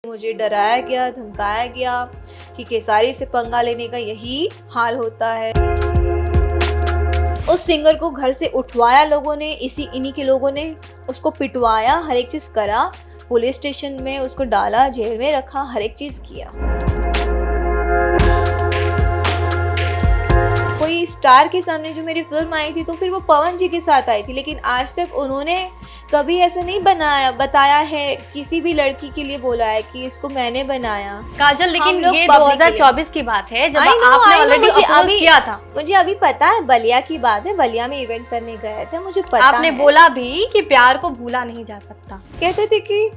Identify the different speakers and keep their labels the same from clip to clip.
Speaker 1: मुझे डराया गया, धमकाया गया कि केसारी से पंगा लेने का यही हाल होता है। उस सिंगर को घर से उठवाया लोगों ने, इन्हीं के लोगों ने उसको पिटवाया, हर एक चीज़ करा, पुलिस स्टेशन में उसको डाला, जेल में रखा, हर एक चीज़ किया। कोई स्टार के सामने जो मेरी फिल्म आई थी तो फिर वो पवन जी के साथ आई थी, लेकिन आज तक उन्होंने कभी ऐसा नहीं बताया है, किसी भी लड़की के लिए बोला है कि इसको मैंने बनाया।
Speaker 2: काजल, लेकिन ये 2024 की बात है जब आपने ऑलरेडी अपोज किया था।
Speaker 1: मुझे अभी पता है, बलिया की बात है, बलिया में इवेंट करने गए थे, मुझे पता
Speaker 2: आपने बोला भी कि प्यार को भूला नहीं जा सकता।
Speaker 1: कहते थे कि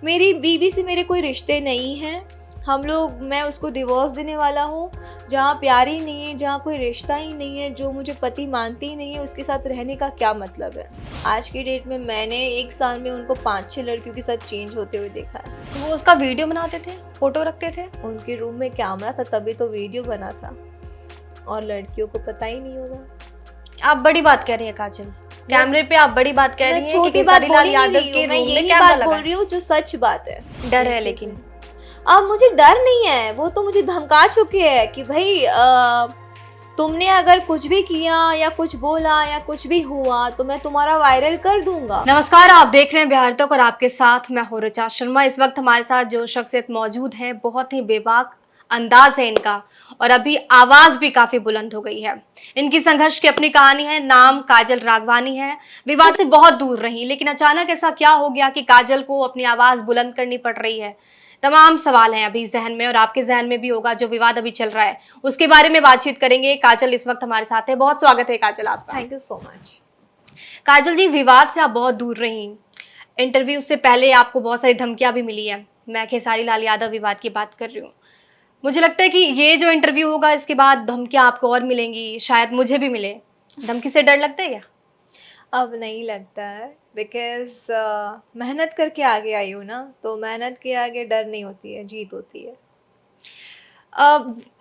Speaker 1: मेरी बीवी से मेरे कोई रिश्ते नहीं हैं, मैं उसको डिवोर्स देने वाला हूँ। जहाँ प्यार ही नहीं है, जहाँ कोई रिश्ता ही नहीं है, जो मुझे पति मानती ही नहीं है, उसके साथ रहने का क्या मतलब है। आज की डेट में मैंने 1 साल में उनको 5-6 लड़कियों के साथ चेंज होते हुए देखा है।
Speaker 2: वो उसका वीडियो बनाते थे, फोटो रखते थे,
Speaker 1: उनके रूम में कैमरा था तभी तो वीडियो बना था, और लड़कियों को पता ही नहीं होगा।
Speaker 2: आप बड़ी बात कह रही है काजल, कैमरे पे आप बड़ी बात कह रही हैं कि
Speaker 1: केसारी लाल
Speaker 2: यादव के
Speaker 1: मैं यही बात बोल रही हूँ जो सच बात है।
Speaker 2: डर है, लेकिन
Speaker 1: अब मुझे डर नहीं है, वो तो मुझे धमका चुके हैं कि भाई तुमने अगर कुछ भी किया या कुछ बोला या कुछ भी हुआ तो मैं तुम्हारा वायरल कर दूंगा।
Speaker 2: नमस्कार, आप देख रहे हैं बिहार तक और आपके साथ मैं हूं ऋचा शर्मा। इस वक्त हमारे साथ जो शख्सियत मौजूद है, बहुत ही बेबाक अंदाज है इनका, और अभी आवाज भी काफी बुलंद हो गई है। इनकी संघर्ष की अपनी कहानी है। नाम काजल राघवानी है। विवाद से बहुत दूर रही, लेकिन अचानक ऐसा क्या हो गया कि काजल को अपनी आवाज बुलंद करनी पड़ रही है। तमाम सवाल हैं अभी जहन में, और आपके जहन में भी होगा। जो विवाद अभी चल रहा है उसके बारे में बातचीत करेंगे। काजल इस वक्त हमारे साथ है। बहुत स्वागत है काजल आपका।
Speaker 1: Thank you so much.
Speaker 2: Kajal ji, विवाद से आप बहुत दूर रही। इंटरव्यू से पहले आपको बहुत सारी धमकियां भी मिली है। मैं खेसारी लाल यादव विवाद की बात कर रही हूँ। मुझे लगता है कि ये जो इंटरव्यू होगा इसके बाद धमकियां आपको और मिलेंगी, शायद मुझे भी मिले। धमकी से डर लगता है क्या?
Speaker 1: अब नहीं लगता है, बिकॉज मेहनत करके आगे आई हूँ ना, तो मेहनत के आगे डर नहीं होती है, जीत होती है।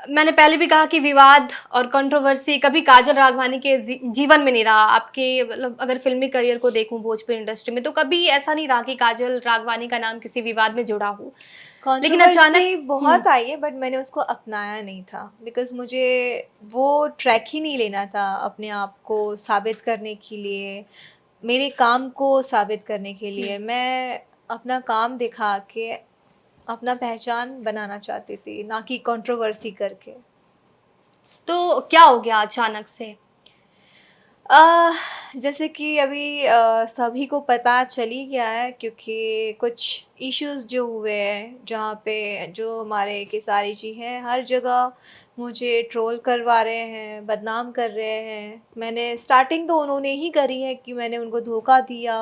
Speaker 2: मैंने पहले भी कहा कि विवाद और कंट्रोवर्सी कभी काजल राघवानी के जीवन में नहीं रहा। आपके मतलब अगर फिल्मी करियर को देखूं भोजपुरी इंडस्ट्री में, तो कभी ऐसा नहीं रहा कि काजल राघवानी का नाम किसी विवाद में जुड़ा हो। लेकिन अचानक
Speaker 1: बहुत आई है, बट मैंने उसको अपनाया नहीं था, बिकॉज मुझे वो ट्रैक ही नहीं लेना था अपने आप को साबित करने के लिए, मेरे काम को साबित करने के लिए। मैं अपना काम दिखा के अपना पहचान बनाना चाहती थी, ना कि कंट्रोवर्सी करके।
Speaker 2: तो क्या हो गया अचानक से?
Speaker 1: जैसे कि अभी सभी को पता चल ही गया है, क्योंकि कुछ इश्यूज जो हुए हैं, जहाँ पे जो हमारे केसारी जी हैं हर जगह मुझे ट्रोल करवा रहे हैं, बदनाम कर रहे हैं। मैंने स्टार्टिंग तो उन्होंने ही करी है कि मैंने उनको धोखा दिया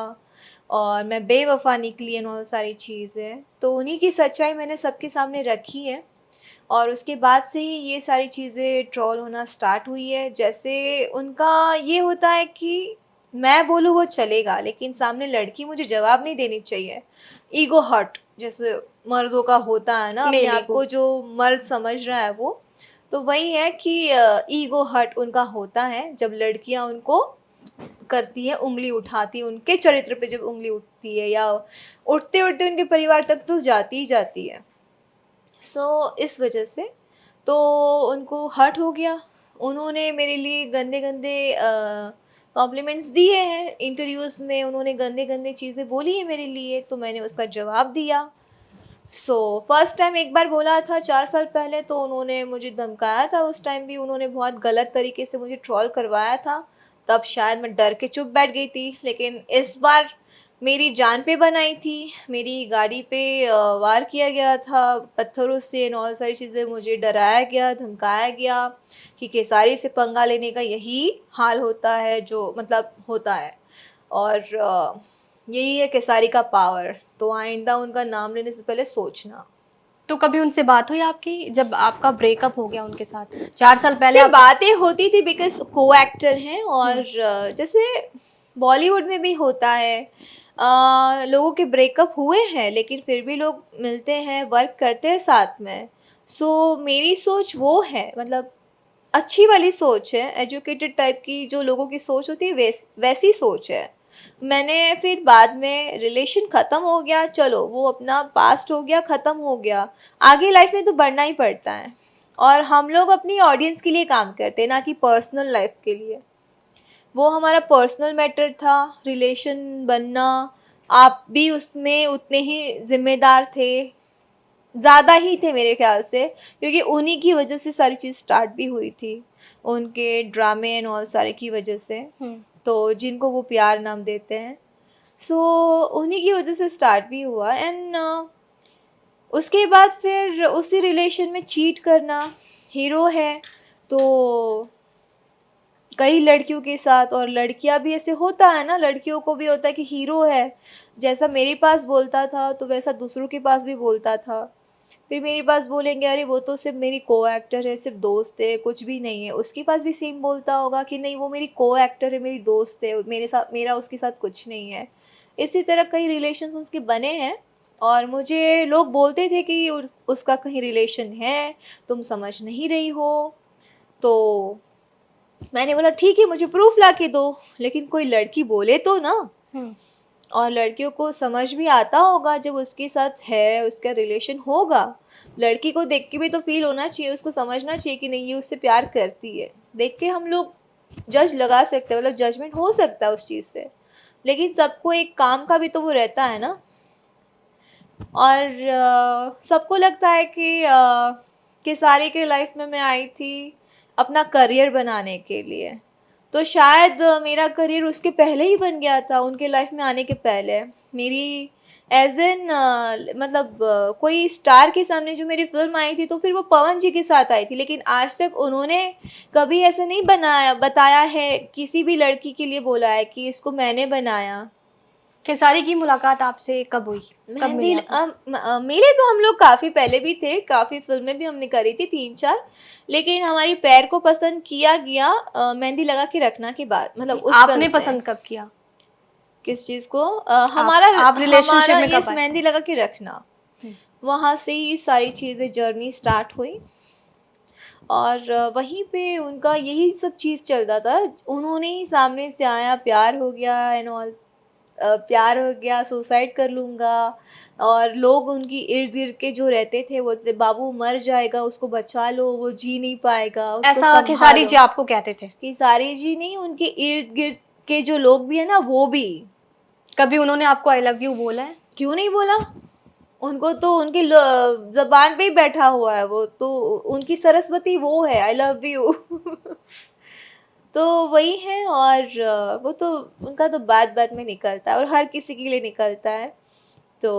Speaker 1: और मैं बेवफा निकली है, बहुत सारी चीज़ें, तो उन्हीं की सच्चाई मैंने सबके सामने रखी है। और उसके बाद से ही ये सारी चीज़ें ट्रोल होना स्टार्ट हुई है। जैसे उनका ये होता है कि मैं बोलूँ वो चलेगा, लेकिन सामने लड़की मुझे जवाब नहीं देनी चाहिए। ईगो हर्ट जैसे मर्दों का होता है ना, अपने आप को जो मर्द समझ रहा है वो, तो वही है कि ईगो हर्ट उनका होता है जब लड़कियां उनको करती है, उंगली उठाती है, उनके चरित्र पे जब उंगली उठती है, या उठते उठते उनके परिवार तक तो जाती ही जाती है। इस वजह से तो उनको हर्ट हो गया। उन्होंने मेरे लिए गंदे गंदे कॉम्प्लीमेंट्स दिए हैं, इंटरव्यूज़ में उन्होंने गंदे गंदे चीज़ें बोली है मेरे लिए, तो मैंने उसका जवाब दिया। फर्स्ट टाइम एक बार बोला था 4 साल पहले, तो उन्होंने मुझे धमकाया था। उस टाइम भी उन्होंने बहुत गलत तरीके से मुझे ट्रोल करवाया था, तब शायद मैं डर के चुप बैठ गई थी। लेकिन इस बार मेरी जान पे बनाई थी, मेरी गाड़ी पे वार किया गया था पत्थरों से, और सारी चीज़ें, मुझे डराया गया, धमकाया गया कि केसारी से पंगा लेने का यही हाल होता है, जो मतलब होता है, और यही है केसारी का पावर। तो आइंदा उनका नाम लेने से पहले सोचना।
Speaker 2: तो कभी उनसे बात हुई आपकी जब आपका ब्रेकअप हो गया उनके साथ 4 साल पहले?
Speaker 1: बातें होती थी, बिकॉज को एक्टर हैं, और जैसे बॉलीवुड में भी होता है, लोगों के ब्रेकअप हुए हैं लेकिन फिर भी लोग मिलते हैं, वर्क करते हैं साथ में। मेरी सोच वो है, मतलब अच्छी वाली सोच है, एजुकेटेड टाइप की जो लोगों की सोच होती है, वैसी सोच है। मैंने फिर बाद में रिलेशन ख़त्म हो गया, चलो वो अपना पास्ट हो गया, ख़त्म हो गया। आगे लाइफ में तो बढ़ना ही पड़ता है और हम लोग अपनी ऑडियंस के लिए काम करते हैं, ना कि पर्सनल लाइफ के लिए। वो हमारा पर्सनल मैटर था, रिलेशन बनना। आप भी उसमें उतने ही ज़िम्मेदार थे, ज़्यादा ही थे मेरे ख़्याल से, क्योंकि उन्हीं की वजह से सारी चीज़ स्टार्ट भी हुई थी, उनके ड्रामे एंड ऑल सारे की वजह से। तो जिनको वो प्यार नाम देते हैं, सो उन्हीं की वजह से स्टार्ट भी हुआ। एंड उसके बाद फिर उसी रिलेशन में चीट करना, हीरो है तो कई लड़कियों के साथ, और लड़कियां भी ऐसे होता है ना, लड़कियों को भी होता है कि हीरो है, जैसा मेरे पास बोलता था तो वैसा दूसरों के पास भी बोलता था। फिर मेरे पास बोलेंगे अरे वो तो सिर्फ मेरी को एक्टर है, सिर्फ दोस्त है, कुछ भी नहीं है। उसके पास भी सेम बोलता होगा कि नहीं वो मेरी को एक्टर है, मेरी दोस्त है, मेरे साथ, मेरा उसके साथ कुछ नहीं है। इसी तरह कई रिलेशंस उसके बने हैं और मुझे लोग बोलते थे कि उसका कहीं रिलेशन है, तुम समझ नहीं रही हो। तो मैंने बोला ठीक है, मुझे प्रूफ ला के दो, लेकिन कोई लड़की बोले तो ना। और लड़कियों को समझ भी आता होगा जब उसके साथ है, उसका रिलेशन होगा, लड़की को देख के भी तो फील होना चाहिए, उसको समझना चाहिए कि नहीं ये उससे प्यार करती है। देख के हम लोग जज लगा सकते हैं, मतलब जजमेंट हो सकता है उस चीज़ से, लेकिन सबको एक काम का भी तो वो रहता है ना। और सबको लगता है कि केसारी के लाइफ में मैं आई थी अपना करियर बनाने के लिए, तो शायद मेरा करियर उसके पहले ही बन गया था, उनके लाइफ में आने के पहले। मेरी एज एन मतलब कोई स्टार के सामने जो मेरी फिल्म आई थी तो फिर वो पवन जी के साथ आई थी, लेकिन आज तक उन्होंने कभी ऐसे नहीं बताया है, किसी भी लड़की के लिए बोला है कि इसको मैंने बनाया।
Speaker 2: खेसारी की मुलाकात आपसे कब हुई, कब
Speaker 1: मेहंदी
Speaker 2: मिली आपको?
Speaker 1: मिले तो हम लोग काफ़ी पहले भी थे, काफ़ी फिल्में भी हमने करी थी 3-4, लेकिन हमारी पैर को पसंद किया गया मेहंदी लगा के रखना के बाद, मतलब उस फिल्म
Speaker 2: आपने
Speaker 1: से।
Speaker 2: पसंद कब किया?
Speaker 1: किस चीज़ को? हमारा
Speaker 2: आप रिलेशनशिप
Speaker 1: हमारा
Speaker 2: में कब
Speaker 1: यस,
Speaker 2: आए?
Speaker 1: मेहंदी लगा के रखना, वहाँ से ही सारी चीज़ें जर्नी स्टार्ट हुई। और वहीं पे उनका यही सब चीज़ चलता था, उन्होंने ही सामने से आया, प्यार हो गया एंड ऑल, प्यार हो गया, सुसाइड कर लूँगा। और लोग उनकी इर्द-गिर्द के जो रहते थे वो बोलते बाबू मर जाएगा, उसको बचा लो, वो जी नहीं पाएगा, उसको
Speaker 2: ऐसा खेसारी
Speaker 1: सँभालो।
Speaker 2: जी आपको कहते थे?
Speaker 1: खेसारी जी नहीं, उनके इर्द-गिर्द के जो लोग भी हैं ना वो भी।
Speaker 2: कभी उन्होंने आपको आई लव यू बोला है?
Speaker 1: क्यों नहीं बोला? उनको तो उनकी ज़बान पे ही बैठा हुआ है, वो तो उनकी सरस्वती वो है, आई लव यू। तो वही है। और वो तो उनका तो बात-बात में निकलता है और हर किसी के लिए निकलता है। तो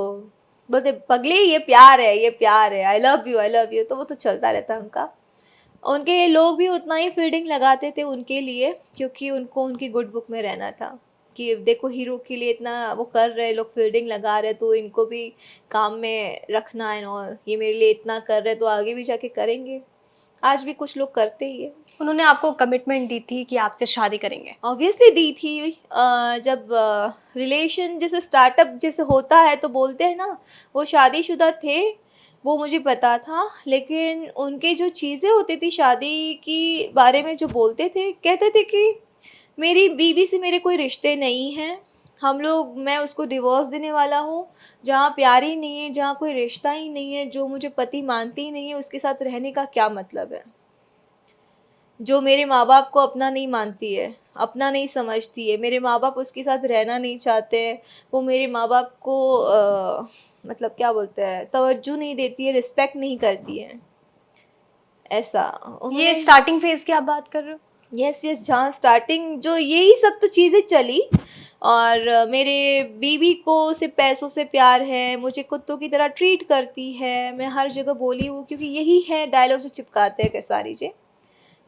Speaker 1: बोलते पगली ये प्यार है, ये प्यार है, आई लव यू, तो वो तो चलता रहता है उनका। उनके लोग भी उतना ही फील्डिंग लगाते थे उनके लिए, क्योंकि उनको उनकी गुड बुक में रहना था कि देखो हीरो के लिए इतना वो कर रहे लोग, फील्डिंग लगा रहे, तो इनको भी काम में रखना है और ये मेरे लिए इतना कर रहे तो आगे भी जाके करेंगे। आज भी कुछ लोग करते ही है।
Speaker 2: उन्होंने आपको कमिटमेंट दी थी कि आपसे शादी करेंगे?
Speaker 1: ऑब्वियसली दी थी। जब रिलेशन जैसे स्टार्टअप जैसे होता है तो बोलते हैं ना, वो शादीशुदा थे, वो मुझे पता था, लेकिन उनके जो चीज़ें होती थी शादी की बारे में जो बोलते थे, कहते थे कि मेरी बीवी से मेरे कोई रिश्ते नहीं हैं, हम लोग, मैं उसको डिवोर्स देने वाला हूँ, जहाँ प्यार ही नहीं है, जहाँ कोई रिश्ता ही नहीं है, जो मुझे पति मानती ही नहीं है, उसके साथ रहने का क्या मतलब है। जो मेरे माँ-बाप को अपना नहीं मानती है, अपना नहीं समझती है, मेरे माँ-बाप उसके साथ रहना नहीं चाहते, वो मेरे माँ-बाप को मतलब क्या बोलते हैं, तवज्जो नहीं देती है, रिस्पेक्ट नहीं करती है, ऐसा।
Speaker 2: ये
Speaker 1: उन्होंने
Speaker 2: स्टार्टिंग फेज की आप बात कर रहे हो?
Speaker 1: यस यस, जहाँ स्टार्टिंग जो यही सब तो चीज़ें चली। और मेरे बीवी को सिर्फ पैसों से प्यार है, मुझे कुत्तों की तरह ट्रीट करती है, मैं हर जगह बोली हूँ, क्योंकि यही है डायलॉग जो चिपकाते हैं खेसारी जी।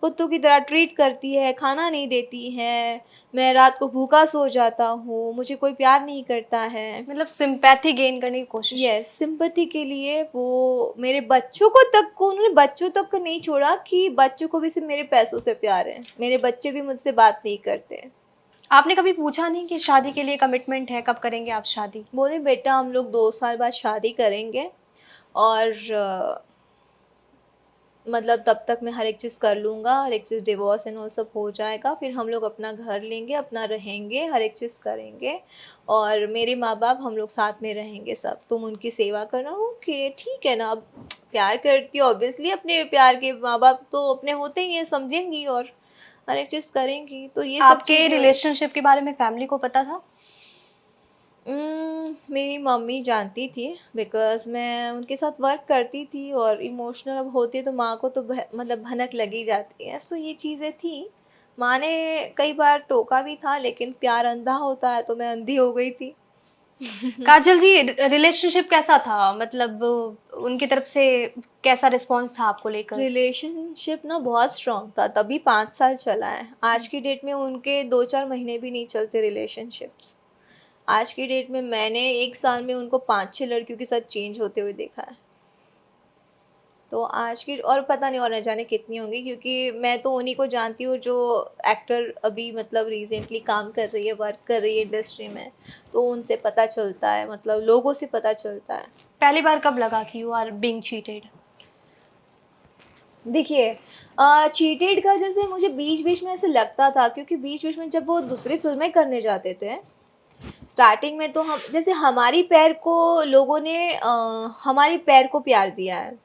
Speaker 1: कुत्तों की तरह ट्रीट करती है, खाना नहीं देती है, मैं रात को भूखा सो जाता हूँ, मुझे कोई प्यार नहीं करता है।
Speaker 2: मतलब सिंपैथी गेन करने की कोशिश।
Speaker 1: यस, सिंपैथी के लिए वो मेरे बच्चों को तक को, उन्होंने बच्चों तक को नहीं छोड़ा कि बच्चों को भी सिर्फ मेरे पैसों से प्यार है, मेरे बच्चे भी मुझसे बात नहीं करते।
Speaker 2: आपने कभी पूछा नहीं कि शादी के लिए कमिटमेंट है, कब करेंगे आप शादी?
Speaker 1: बोले बेटा हम लोग 2 साल बाद शादी करेंगे और मतलब तब तक मैं हर एक चीज़ कर लूँगा, हर एक चीज़ डिवोर्स एंड ऑल सब हो जाएगा, फिर हम लोग अपना घर लेंगे, अपना रहेंगे, हर एक चीज़ करेंगे और मेरे माँ-बाप हम लोग साथ में रहेंगे सब। तुम उनकी सेवा करना। ओके, ठीक है ना। अब प्यार करती हो ऑब्वियसली, अपने प्यार के माँ-बाप तो अपने होते ही हैं, समझेंगी और हर एक चीज़ करेंगी। तो ये सब
Speaker 2: आपके
Speaker 1: चीज़ें
Speaker 2: रिलेशनशिप के बारे में फैमिली को पता था?
Speaker 1: मेरी मम्मी जानती थी बिकॉज़ मैं उनके साथ वर्क करती थी और इमोशनल अब होती है तो माँ को तो मतलब भनक लगी जाती है। सो ये चीज़ें थी। माँ ने कई बार टोका भी था लेकिन प्यार अंधा होता है तो मैं अंधी हो गई थी।
Speaker 2: काजल जी, रिलेशनशिप कैसा था? मतलब उनकी तरफ से कैसा रिस्पॉन्स था आपको लेकर?
Speaker 1: रिलेशनशिप ना बहुत स्ट्रॉन्ग था, तभी 5 साल चला है। आज की डेट में उनके 2-4 महीने भी नहीं चलते रिलेशनशिप्स। आज की डेट में मैंने 1 साल में उनको 5-6 लड़कियों के साथ चेंज होते हुए देखा है। तो आज की और पता नहीं और न जाने कितनी होंगी क्योंकि मैं तो उन्हीं को जानती हूँ जो एक्टर अभी मतलब रिसेंटली काम कर रही है, वर्क कर रही है इंडस्ट्री में। तो उनसे पता चलता है, मतलब लोगों से पता चलता है।
Speaker 2: पहली बार कब लगा कि यू आर बीइंग चीटेड?
Speaker 1: देखिए, चीटेड का जैसे मुझे बीच-बीच में ऐसे लगता था क्योंकि बीच-बीच में जब वो दूसरी फ़िल्में करने जाते थे, स्टार्टिंग में तो हम जैसे हमारी पैर को लोगों ने हमारी पैर को प्यार दिया है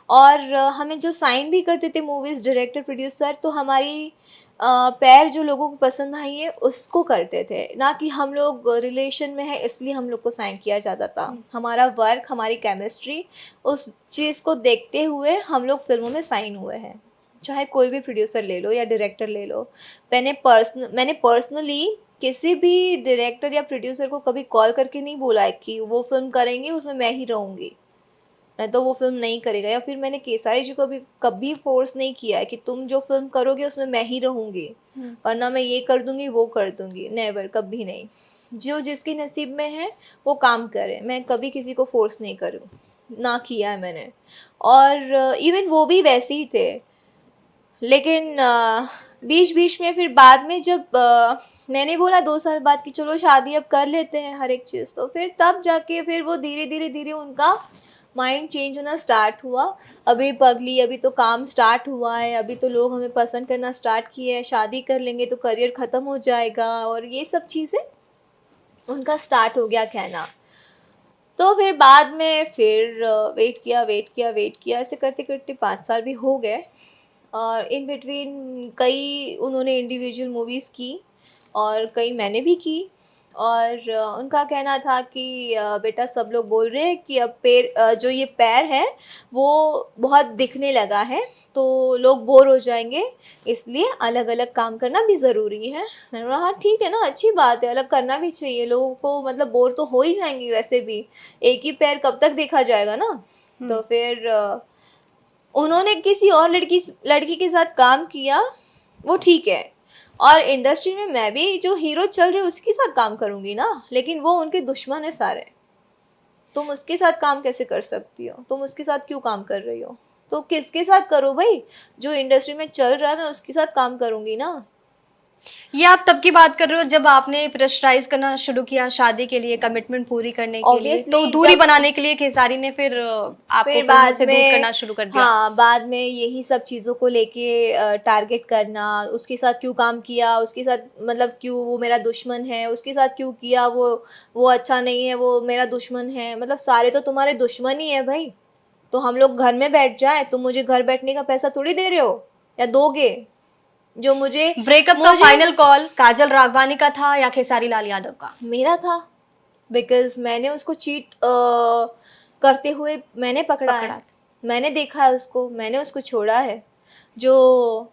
Speaker 1: और हमें जो साइन भी करते थे मूवीज़ डायरेक्टर प्रोड्यूसर तो हमारी पैर जो लोगों को पसंद आई है उसको करते थे, ना कि हम लोग रिलेशन में है इसलिए हम लोग को साइन किया जाता था। हमारा वर्क, हमारी केमिस्ट्री, उस चीज़ को देखते हुए हम लोग फ़िल्मों में साइन हुए हैं। चाहे कोई भी प्रोड्यूसर ले लो या डायरेक्टर ले लो। मैंने पर्सनली किसी भी डायरेक्टर या प्रोड्यूसर को कभी कॉल करके नहीं बोला है कि वो फ़िल्म करेंगे उसमें मैं ही रहूँगी, नहीं तो वो फ़िल्म नहीं करेगा। या फिर मैंने केसारी जी को भी कभी फ़ोर्स नहीं किया है कि तुम जो फ़िल्म करोगे उसमें मैं ही रहूँगी और ना मैं ये कर दूँगी, वो कर दूँगी, नेवर, कभी नहीं। जो जिसके नसीब में है वो काम करे, मैं कभी किसी को फ़ोर्स नहीं करूँ, ना किया है मैंने। और इवन वो भी वैसे ही थे। लेकिन बीच-बीच में फिर बाद में जब मैंने बोला 2 साल बाद कि चलो शादी अब कर लेते हैं हर एक चीज़, तो फिर तब जाके फिर वो धीरे-धीरे उनका माइंड चेंज होना स्टार्ट हुआ। अभी पगली, अभी तो काम स्टार्ट हुआ है, अभी तो लोग हमें पसंद करना स्टार्ट किए हैं, शादी कर लेंगे तो करियर ख़त्म हो जाएगा और ये सब चीज़ें उनका स्टार्ट हो गया कहना। तो फिर बाद में फिर वेट किया, ऐसे करते-करते 5 साल भी हो गए। और इन बिटवीन कई उन्होंने इंडिविजुअल मूवीज़ की और कई मैंने भी की। और उनका कहना था कि बेटा सब लोग बोल रहे हैं कि अब जो ये पैर है वो बहुत दिखने लगा है तो लोग बोर हो जाएंगे, इसलिए अलग-अलग काम करना भी ज़रूरी है। मैंने बोला हाँ ठीक है ना, अच्छी बात है, अलग करना भी चाहिए, लोगों को मतलब बोर तो हो ही जाएंगे वैसे भी, एक ही पैर कब तक देखा जाएगा ना। तो फिर उन्होंने किसी और लड़की के साथ काम किया, वो ठीक है। और इंडस्ट्री में मैं भी जो हीरो चल रहे उसके साथ काम करूँगी ना, लेकिन वो उनके दुश्मन है सारे। तुम उसके साथ काम कैसे कर सकती हो? तुम उसके साथ क्यों काम कर रही हो? तो किसके साथ करो भई? जो इंडस्ट्री में चल रहा है मैं उसके साथ काम करूँगी ना।
Speaker 2: ये आप तब की बात कर रहे हो जब आपने प्रेशराइज करना शुरू किया शादी के लिए, कमिटमेंट पूरी करने के लिए, तो
Speaker 1: ऑब्वियसली
Speaker 2: दूरी
Speaker 1: जब
Speaker 2: बनाने के लिए खेसारी ने फिर आपको
Speaker 1: फिर
Speaker 2: फिल्मों
Speaker 1: बाद
Speaker 2: से दूर
Speaker 1: में
Speaker 2: करना शुरू कर दिया।
Speaker 1: हाँ, बाद में यही सब चीज़ों को लेके टारगेट करना, उसके साथ क्यों काम किया, उसके साथ मतलब क्यों वो मेरा दुश्मन है, उसके साथ क्यों किया, वो अच्छा नहीं है, वो मेरा दुश्मन है। मतलब सारे तो तुम्हारे दुश्मन ही हैं भई। तो हम लोग घर में बैठ जाएँ, तुम मुझे घर बैठने का पैसा थोड़ी दे रहे हो या दोगे? जो मुझे
Speaker 2: ब्रेकअप का
Speaker 1: मुझे
Speaker 2: फाइनल कॉल काजल राघवानी का था या खेसारी लाल यादव का?
Speaker 1: मेरा था, बिकॉज़ मैंने उसको चीट करते हुए मैंने पकड़ा है।
Speaker 2: पकड़ा।
Speaker 1: मैंने देखा है उसको, मैंने उसको छोड़ा है। जो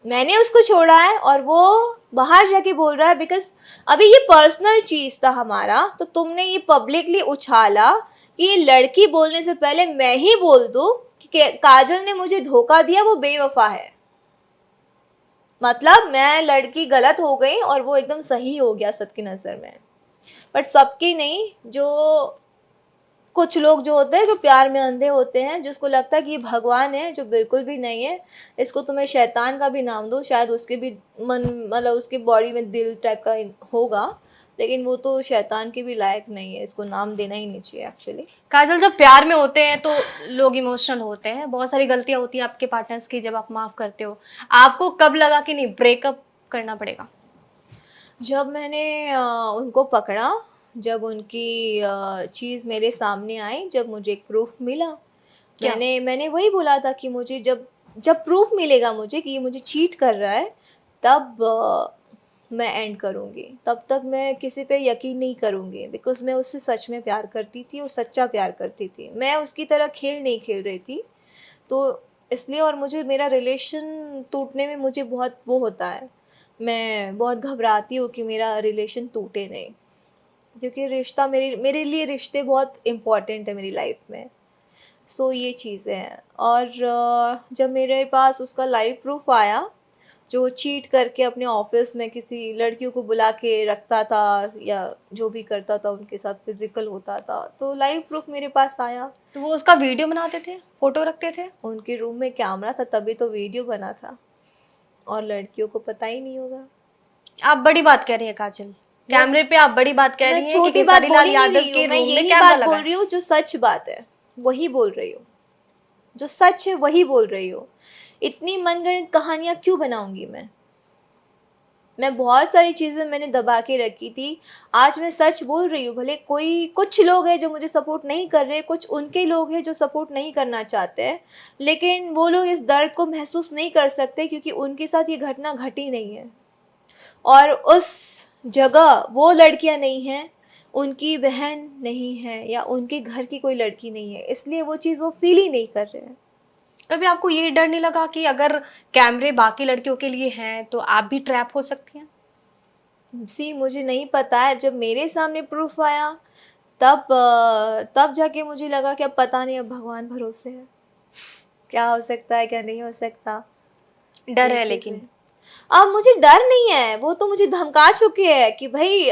Speaker 1: मैंने उसको छोड़ा है और वो बाहर जाके बोल रहा है बिकॉज़ अभी ये पर्सनल चीज़ था हमारा, तो तुमने ये पब्लिकली उछाला कि ये लड़की बोलने से पहले मैं ही बोल दूँ कि काजल ने मुझे धोखा दिया, वो बेवफ़ा है। मतलब मैं लड़की गलत हो गई और वो एकदम सही हो गया सबकी नज़र में। बट सबकी नहीं, जो कुछ लोग जो होते हैं जो प्यार में अंधे होते हैं, जिसको लगता है कि ये भगवान है, जो बिल्कुल भी नहीं है। इसको तुम्हें शैतान का भी नाम दो, शायद उसके भी मन मतलब उसके बॉडी में दिल टाइप का होगा, लेकिन वो तो शैतान के भी लायक नहीं है, इसको नाम देना ही नहीं चाहिए एक्चुअली।
Speaker 2: काजल, जब प्यार में होते हैं तो लोग इमोशनल होते हैं, बहुत सारी गलतियां होती हैं आपके पार्टनर्स की, जब आप माफ करते हो, आपको कब लगा कि नहीं ब्रेकअप करना पड़ेगा?
Speaker 1: जब मैंने उनको पकड़ा, जब उनकी चीज़ मेरे सामने आई, जब मुझे एक प्रूफ मिला,
Speaker 2: क्या?
Speaker 1: मैंने वही बोला था कि मुझे जब जब प्रूफ मिलेगा मुझे कि ये मुझे चीट कर रहा है, तब मैं एंड करूँगी। तब तक मैं किसी पे यकीन नहीं करूँगी, बिकॉज़ मैं उससे सच में प्यार करती थी और सच्चा प्यार करती थी। मैं उसकी तरह खेल नहीं खेल रही थी। तो इसलिए, और मुझे मेरा रिलेशन टूटने में मुझे बहुत वो होता है, मैं बहुत घबराती हूँ कि मेरा रिलेशन टूटे नहीं, क्योंकि रिश्ता मेरे मेरे लिए रिश्ते बहुत इम्पोर्टेंट है मेरी लाइफ में। सो ये चीज़ें हैं। और जब मेरे पास उसका लाइव प्रूफ आया, जो चीट करके अपने ऑफिस में किसी लड़कियों को बुला के रखता था या जो भी करता था उनके साथ फिजिकल होता था, तो लाइव प्रूफ मेरे पास आया।
Speaker 2: तो वो उसका वीडियो बनाते थे, फोटो रखते थे?
Speaker 1: उनके रूम में कैमरा था, तभी तो वीडियो बना था, और लड़कियों को पता ही नहीं होगा।
Speaker 2: आप बड़ी बात कह रही हैं काजल, कैमरे पे आप बड़ी बात कह
Speaker 1: मैं
Speaker 2: रही हैं कि
Speaker 1: छोटी बात
Speaker 2: खेसारी
Speaker 1: बोल
Speaker 2: लाल
Speaker 1: ही नहीं
Speaker 2: यादव
Speaker 1: रही
Speaker 2: के
Speaker 1: हूँ, मैं
Speaker 2: रूम में
Speaker 1: यही
Speaker 2: कैमरा
Speaker 1: बात
Speaker 2: लगा
Speaker 1: बोल
Speaker 2: है।
Speaker 1: रही हूँ जो सच बात है, वही बोल रही हूँ। जो सच है वही बोल रही हूँ। इतनी मनगढ़ंत कहानियाँ क्यों बनाऊंगी मैं बहुत सारी चीज़ें मैंने दबा के रखी थी। आज मैं सच बोल रही हूँ। भले कोई कुछ लोग हैं जो मुझे सपोर्ट नहीं कर रहे, कुछ उनके लोग हैं जो सपोर्ट नहीं करना चाहते हैं, लेकिन वो लोग इस दर्द को महसूस नहीं कर सकते क्योंकि उनके साथ ये घटना घटी नहीं है। और उस जगह वो लड़कियां नहीं हैं, उनकी बहन नहीं है या उनके घर की कोई लड़की नहीं है, इसलिए वो चीज़ वो फील ही नहीं कर रहे हैं।
Speaker 2: कभी आपको ये डर नहीं लगा कि अगर कैमरे बाकी लड़कियों के लिए हैं तो आप भी ट्रैप हो सकती हैं?
Speaker 1: मुझे नहीं पता है, जब मेरे सामने प्रूफ आया तब जाके मुझे लगा कि अब पता नहीं, अब भगवान भरोसे है, क्या हो सकता है क्या नहीं हो सकता।
Speaker 2: डर
Speaker 1: ये
Speaker 2: है
Speaker 1: चीज़ें
Speaker 2: लेकिन।
Speaker 1: अब मुझे डर नहीं है, वो तो मुझे धमका चुके हैं कि भाई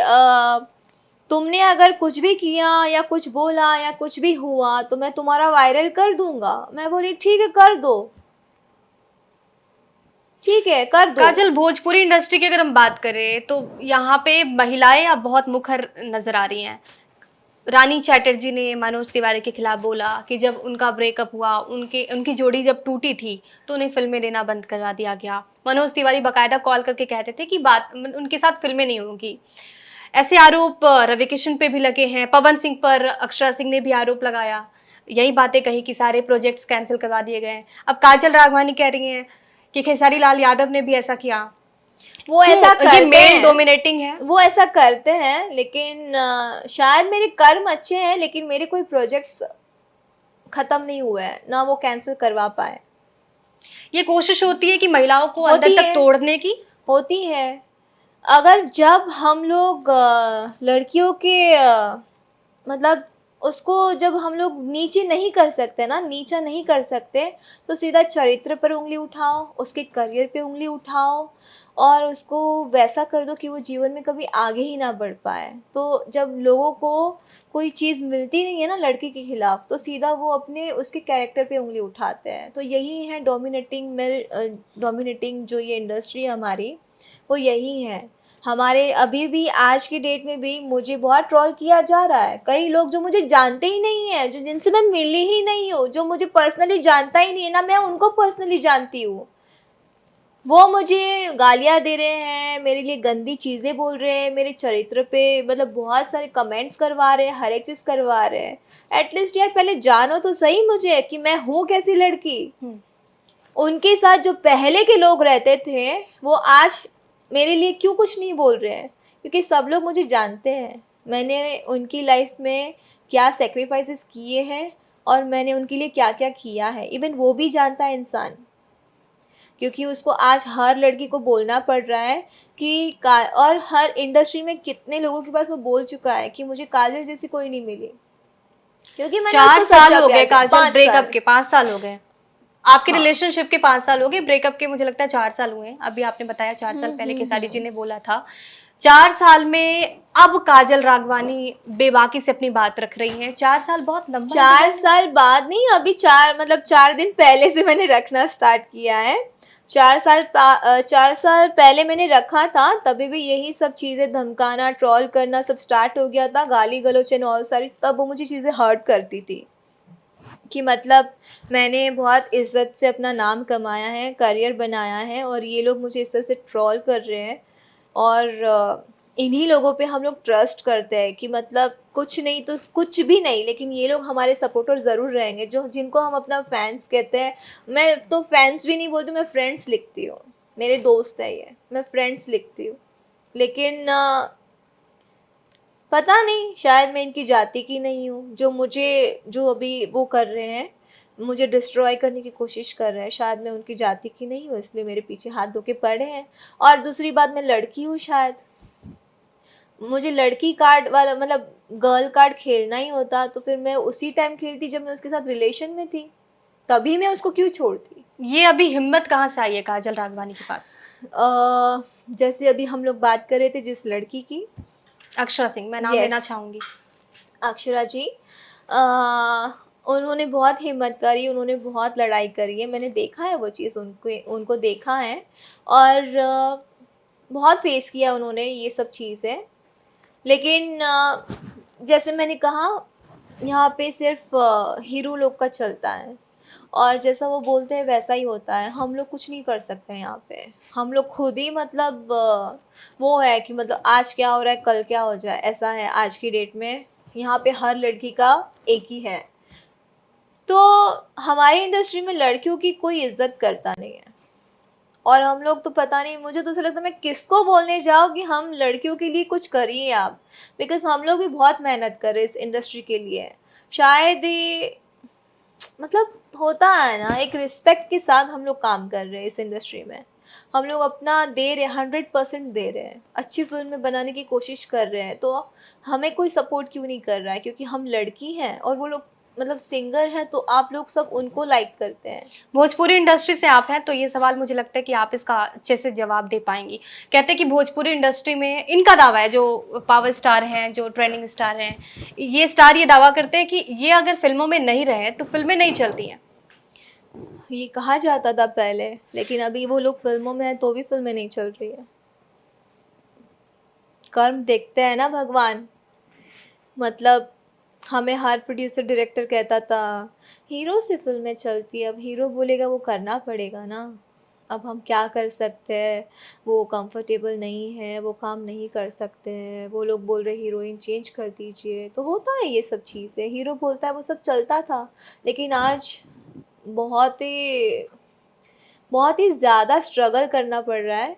Speaker 1: तुमने अगर कुछ भी किया या कुछ बोला या कुछ भी हुआ तो मैं तुम्हारा वायरल कर दूंगा। मैं बोली ठीक है, कर दो, ठीक है कर दो।
Speaker 2: काजल, भोजपुरी इंडस्ट्री की अगर हम बात करें तो यहाँ पे महिलाएं अब बहुत मुखर नजर आ रही हैं। रानी चैटर्जी ने मनोज तिवारी के खिलाफ बोला कि जब उनका ब्रेकअप हुआ, उनकी जोड़ी जब टूटी थी तो उन्हें फिल्में देना बंद करवा दिया गया। मनोज तिवारी बाकायदा कॉल करके कहते थे कि बात उनके साथ फिल्में नहीं होंगी। ऐसे आरोप रवि किशन पे भी लगे हैं, पवन सिंह पर अक्षरा सिंह ने भी आरोप लगाया, यही बातें कही कि सारे प्रोजेक्ट्स कैंसिल करवा दिए गए। अब काजल राघवानी कह रही हैं कि खेसारी लाल यादव ने भी ऐसा किया।
Speaker 1: वो ऐसा
Speaker 2: ये
Speaker 1: करते
Speaker 2: मेल
Speaker 1: हैं,
Speaker 2: डोमिनेटिंग है।
Speaker 1: वो ऐसा करते हैं, लेकिन शायद मेरे कर्म अच्छे हैं, लेकिन मेरे कोई प्रोजेक्ट्स खत्म नहीं हुए हैं, ना वो कैंसिल करवा पाए।
Speaker 2: ये कोशिश होती है कि महिलाओं को अंदर
Speaker 1: होती
Speaker 2: तक
Speaker 1: है,
Speaker 2: तोड़ने की।
Speaker 1: होती है। अगर जब हम लोग लड़कियों के मतलब उसको जब हम लोग नीचे नहीं कर सकते ना, नीचा नहीं कर सकते, तो सीधा चरित्र पर उंगली उठाओ, उसके करियर पे उंगली उठाओ और उसको वैसा कर दो कि वो जीवन में कभी आगे ही ना बढ़ पाए। तो जब लोगों को कोई चीज़ मिलती नहीं है ना लड़की के खिलाफ, तो सीधा वो अपने उसके कैरेक्टर पे उंगली उठाते हैं। तो यही है डोमिनेटिंग जो ये इंडस्ट्री है हमारी, वो यही है। हमारे अभी भी आज की डेट में भी मुझे बहुत ट्रोल किया जा रहा है। कई लोग जो मुझे जानते ही नहीं है, जो जिनसे मैं मिली ही नहीं हूँ, जो मुझे पर्सनली जानता ही नहीं है ना, मैं उनको पर्सनली जानती हूँ, वो मुझे गालियाँ दे रहे हैं, मेरे लिए गंदी चीज़ें बोल रहे हैं, मेरे चरित्र पे मतलब बहुत सारे कमेंट्स करवा रहे हैं, हर एक चीज़ करवा रहे हैं। एटलीस्ट यार पहले जानो तो सही मुझे कि मैं हूँ कैसी लड़की। उनके साथ जो पहले के लोग रहते थे वो आज मेरे लिए क्यों कुछ नहीं बोल रहे हैं, क्योंकि सब लोग मुझे जानते हैं, मैंने उनकी लाइफ में क्या सेक्रीफाइसेस किए हैं और मैंने उनके लिए क्या क्या किया है। इवन वो भी जानता है इंसान, क्योंकि उसको आज हर लड़की को बोलना पड़ रहा है कि और हर इंडस्ट्री में कितने लोगों के पास वो बोल चुका है कि मुझे काजल जैसी कोई नहीं मिली, क्योंकि मैंने
Speaker 2: 4
Speaker 1: उसको
Speaker 2: साल
Speaker 1: सच्चा
Speaker 2: हो गए
Speaker 1: प्यार किया।
Speaker 2: काजल
Speaker 1: 5
Speaker 2: ब्रेकअप
Speaker 1: साल।
Speaker 2: के, 5 साल हो गए आपके
Speaker 1: हाँ।
Speaker 2: रिलेशनशिप के, 5 साल हो गए ब्रेकअप के, मुझे लगता है 4 साल हुए हैं। अभी आपने बताया 4 साल पहले खेसारी जी ने बोला था। 4 साल में अब काजल राघवानी बेबाकी से अपनी बात रख रही हैं। 4 साल बहुत लंबा
Speaker 1: 4 साल बाद नहीं, अभी 4 दिन पहले से मैंने रखना स्टार्ट किया है। 4 साल पहले मैंने रखा था, तभी भी यही सब चीज़ें धमकाना, ट्रोल करना सब स्टार्ट हो गया था, गाली गलौच एंड ऑल सारी, तब वो मुझे चीज़ें हर्ट करती थी कि मतलब मैंने बहुत इज़्ज़त से अपना नाम कमाया है, करियर बनाया है और ये लोग मुझे इस तरह से ट्रोल कर रहे हैं। और इन्हीं लोगों पे हम लोग ट्रस्ट करते हैं कि मतलब कुछ नहीं तो कुछ भी नहीं, लेकिन ये लोग हमारे सपोर्टर ज़रूर रहेंगे, जो जिनको हम अपना फैन्स कहते हैं। मैं तो फैन्स भी नहीं बोलती, मैं फ्रेंड्स लिखती हूँ। मेरे दोस्त है ये, मैं फ्रेंड्स लिखती हूँ। लेकिन पता नहीं, शायद मैं इनकी जाति की नहीं हूँ, जो अभी वो कर रहे हैं, मुझे डिस्ट्रॉय करने की कोशिश कर रहे हैं, शायद मैं उनकी जाति की नहीं हूँ, इसलिए मेरे पीछे हाथ धो के पड़े हैं। और दूसरी बात, मैं लड़की हूँ शायद, मुझे लड़की कार्ड वाला मतलब गर्ल कार्ड खेलना ही होता तो फिर मैं उसी टाइम खेलती जब मैं उसके साथ रिलेशन में थी, तभी मैं उसको क्यों छोड़ती।
Speaker 2: ये अभी हिम्मत कहाँ से आई है काजल राघवानी के पास?
Speaker 1: जैसे अभी हम लोग बात कर रहे थे जिस लड़की की,
Speaker 2: अक्षरा सिंह, मैं नाम लेना
Speaker 1: यस,
Speaker 2: चाहूंगी।
Speaker 1: अक्षरा जी, अ, उन्होंने बहुत हिम्मत करी, उन्होंने बहुत लड़ाई करी है, मैंने देखा है वो चीज़, उनको देखा है। और बहुत फेस किया उन्होंने ये सब चीज़ें। लेकिन जैसे मैंने कहा, यहाँ पे सिर्फ हीरो लोग का चलता है और जैसा वो बोलते हैं वैसा ही होता है, हम लोग कुछ नहीं कर सकते हैं यहाँ पे। हम लोग खुद ही मतलब वो है कि मतलब आज क्या हो रहा है कल क्या हो जाए, ऐसा है आज की डेट में। यहाँ पे हर लड़की का एक ही है, तो हमारी इंडस्ट्री में लड़कियों की कोई इज्जत करता नहीं है। और हम लोग तो पता नहीं, मुझे तो ऐसा लगता है मैं किसको बोलने जाऊँ कि हम लड़कियों के लिए कुछ करिए आप, बिकॉज हम लोग भी बहुत मेहनत कर रहे हैं इस इंडस्ट्री के लिए। शायद ये मतलब होता है ना, एक रिस्पेक्ट के साथ हम लोग काम कर रहे हैं इस इंडस्ट्री में। हम लोग अपना दे रहे हैं, 100% दे रहे हैं, अच्छी फिल्में बनाने की कोशिश कर रहे हैं, तो हमें कोई सपोर्ट क्यों नहीं कर रहा है? क्योंकि हम लड़की हैं और वो लोग मतलब सिंगर हैं, तो आप लोग सब उनको लाइक करते हैं।
Speaker 2: भोजपुरी इंडस्ट्री से आप हैं तो ये सवाल मुझे लगता है कि आप इसका अच्छे से जवाब दे पाएंगी। कहते हैं कि भोजपुरी इंडस्ट्री में इनका दावा है, जो पावर स्टार हैं, जो ट्रेंडिंग स्टार हैं, ये स्टार ये दावा करते हैं कि ये अगर फिल्मों में नहीं रहे तो फिल्में नहीं चलती हैं।
Speaker 1: ये कहा जाता था पहले, लेकिन अभी वो लोग फिल्मों में हैं तो भी फिल्में नहीं चल रही है। कर्म देखते हैं ना भगवान। मतलब हमें हर प्रोड्यूसर डायरेक्टर कहता था हीरो से फिल्में चलती है, अब हीरो बोलेगा वो करना पड़ेगा ना। अब हम क्या कर सकते हैं, वो कंफर्टेबल नहीं है, वो काम नहीं कर सकते हैं, वो लोग बोल रहे हीरोइन चेंज कर दीजिए, तो होता है ये सब चीज़ें, हीरो बोलता है वो सब चलता था। लेकिन आज बहुत ही बहुत ही ज़्यादा स्ट्रगल करना पड़ रहा है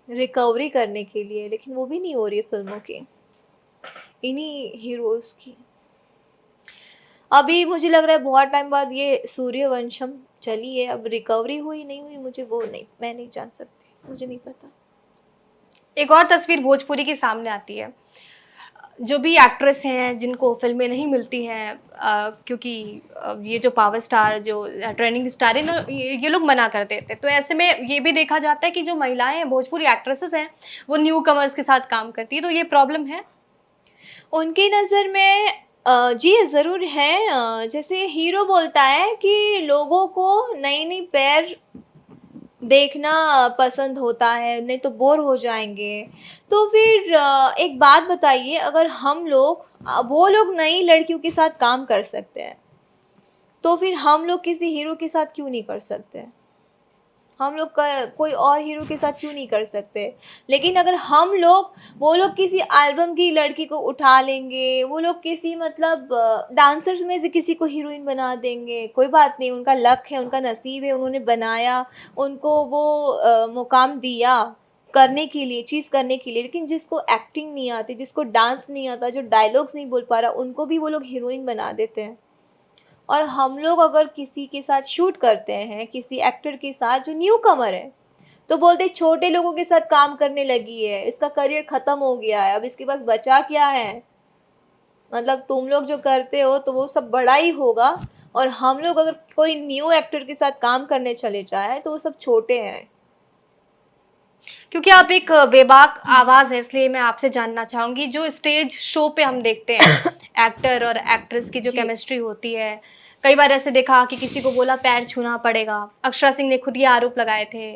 Speaker 1: रिकवरी करने के लिए, लेकिन वो भी नहीं हो रही है फिल्मों की, इन्हीं हीरोज़ की। अभी मुझे लग रहा है बहुत टाइम बाद ये सूर्यवंशम चली है, अब रिकवरी हुई नहीं हुई मुझे वो नहीं, मैं नहीं जान सकती, मुझे नहीं पता।
Speaker 2: एक और तस्वीर भोजपुरी के सामने आती है, जो भी एक्ट्रेस हैं जिनको फिल्में नहीं मिलती हैं, क्योंकि ये जो पावर स्टार, जो ट्रेंडिंग स्टार है ना, ये लोग मना कर देते, तो ऐसे में ये भी देखा जाता है कि जो महिलाएं हैं, भोजपुरी एक्ट्रेसेस हैं, वो न्यू कमर्स के साथ काम करती है, तो ये प्रॉब्लम है
Speaker 1: उनकी नज़र में। जी ज़रूर है। जैसे हीरो बोलता है कि लोगों को नई नई पैर देखना पसंद होता है, नहीं तो बोर हो जाएंगे। तो फिर एक बात बताइए, अगर हम लोग वो लोग नई लड़कियों के साथ काम कर सकते हैं, तो फिर हम लोग किसी हीरो के साथ क्यों नहीं कर सकते? हम लोग कोई और हीरो के साथ क्यों नहीं कर सकते? लेकिन अगर हम लोग, वो लोग किसी एल्बम की लड़की को उठा लेंगे, वो लोग किसी मतलब डांसर्स में से किसी को हीरोइन बना देंगे, कोई बात नहीं, उनका लक है, उनका नसीब है, उन्होंने बनाया, उनको वो मुकाम दिया करने के लिए, चीज़ करने के लिए। लेकिन जिसको एक्टिंग नहीं आती, जिसको डांस नहीं आता, जो डायलॉग्स नहीं बोल पा रहा, उनको भी वो लोग हीरोइन बना देते हैं। और हम लोग अगर किसी के साथ शूट करते हैं, किसी एक्टर के साथ जो न्यू कमर है, तो बोलते छोटे लोगों के साथ काम करने लगी है, इसका करियर ख़त्म हो गया है, अब इसके पास बचा क्या है? मतलब तुम लोग जो करते हो तो वो सब बड़ा ही होगा, और हम लोग अगर कोई न्यू एक्टर के साथ काम करने चले जाए तो वो सब छोटे हैं।
Speaker 2: क्योंकि आप एक बेबाक आवाज़ है, इसलिए मैं आपसे जानना चाहूँगी, जो स्टेज शो पे हम देखते हैं एक्टर और एक्ट्रेस की जो
Speaker 1: जी।
Speaker 2: केमिस्ट्री होती है, कई बार ऐसे देखा कि किसी को बोला पैर छूना पड़ेगा। अक्षरा सिंह ने खुद ये आरोप लगाए थे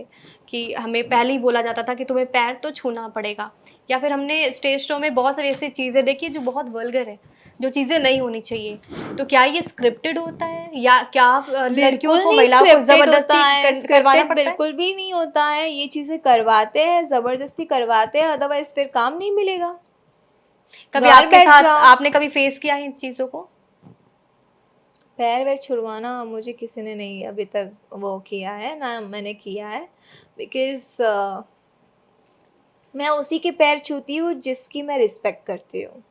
Speaker 2: कि हमें पहले ही बोला जाता था कि तुम्हें पैर तो छूना पड़ेगा। या फिर हमने स्टेज शो में बहुत सारी ऐसी चीज़ें देखी जो बहुत वल्गर है, जो चीज़ें नहीं होनी चाहिए। तो क्या ये स्क्रिप्टेड होता है या क्या लड़कियों
Speaker 1: बिल्कुल
Speaker 2: को,
Speaker 1: नहीं
Speaker 2: महिलाओं को
Speaker 1: स्क्रिप्टेड होता
Speaker 2: जबरदस्ती
Speaker 1: है,
Speaker 2: करवाना
Speaker 1: स्क्रिप्टेड
Speaker 2: पड़ता है?
Speaker 1: बिल्कुल भी नहीं होता है। ये चीज़ें करवाते हैं, ज़बरदस्ती करवाते हैं, अदरवाइज फिर काम नहीं मिलेगा।
Speaker 2: कभी
Speaker 1: घर
Speaker 2: आपके
Speaker 1: बैठ
Speaker 2: साथ
Speaker 1: जाओ।
Speaker 2: आपने कभी फेस किया है इन चीज़ों को?
Speaker 1: पैर वैर छुड़वाना मुझे किसी ने नहीं अभी तक वो किया है, ना मैंने किया है। बिकॉज़ मैं उसी के पैर छूती हूँ जिसकी मैं रिस्पेक्ट करती हूँ।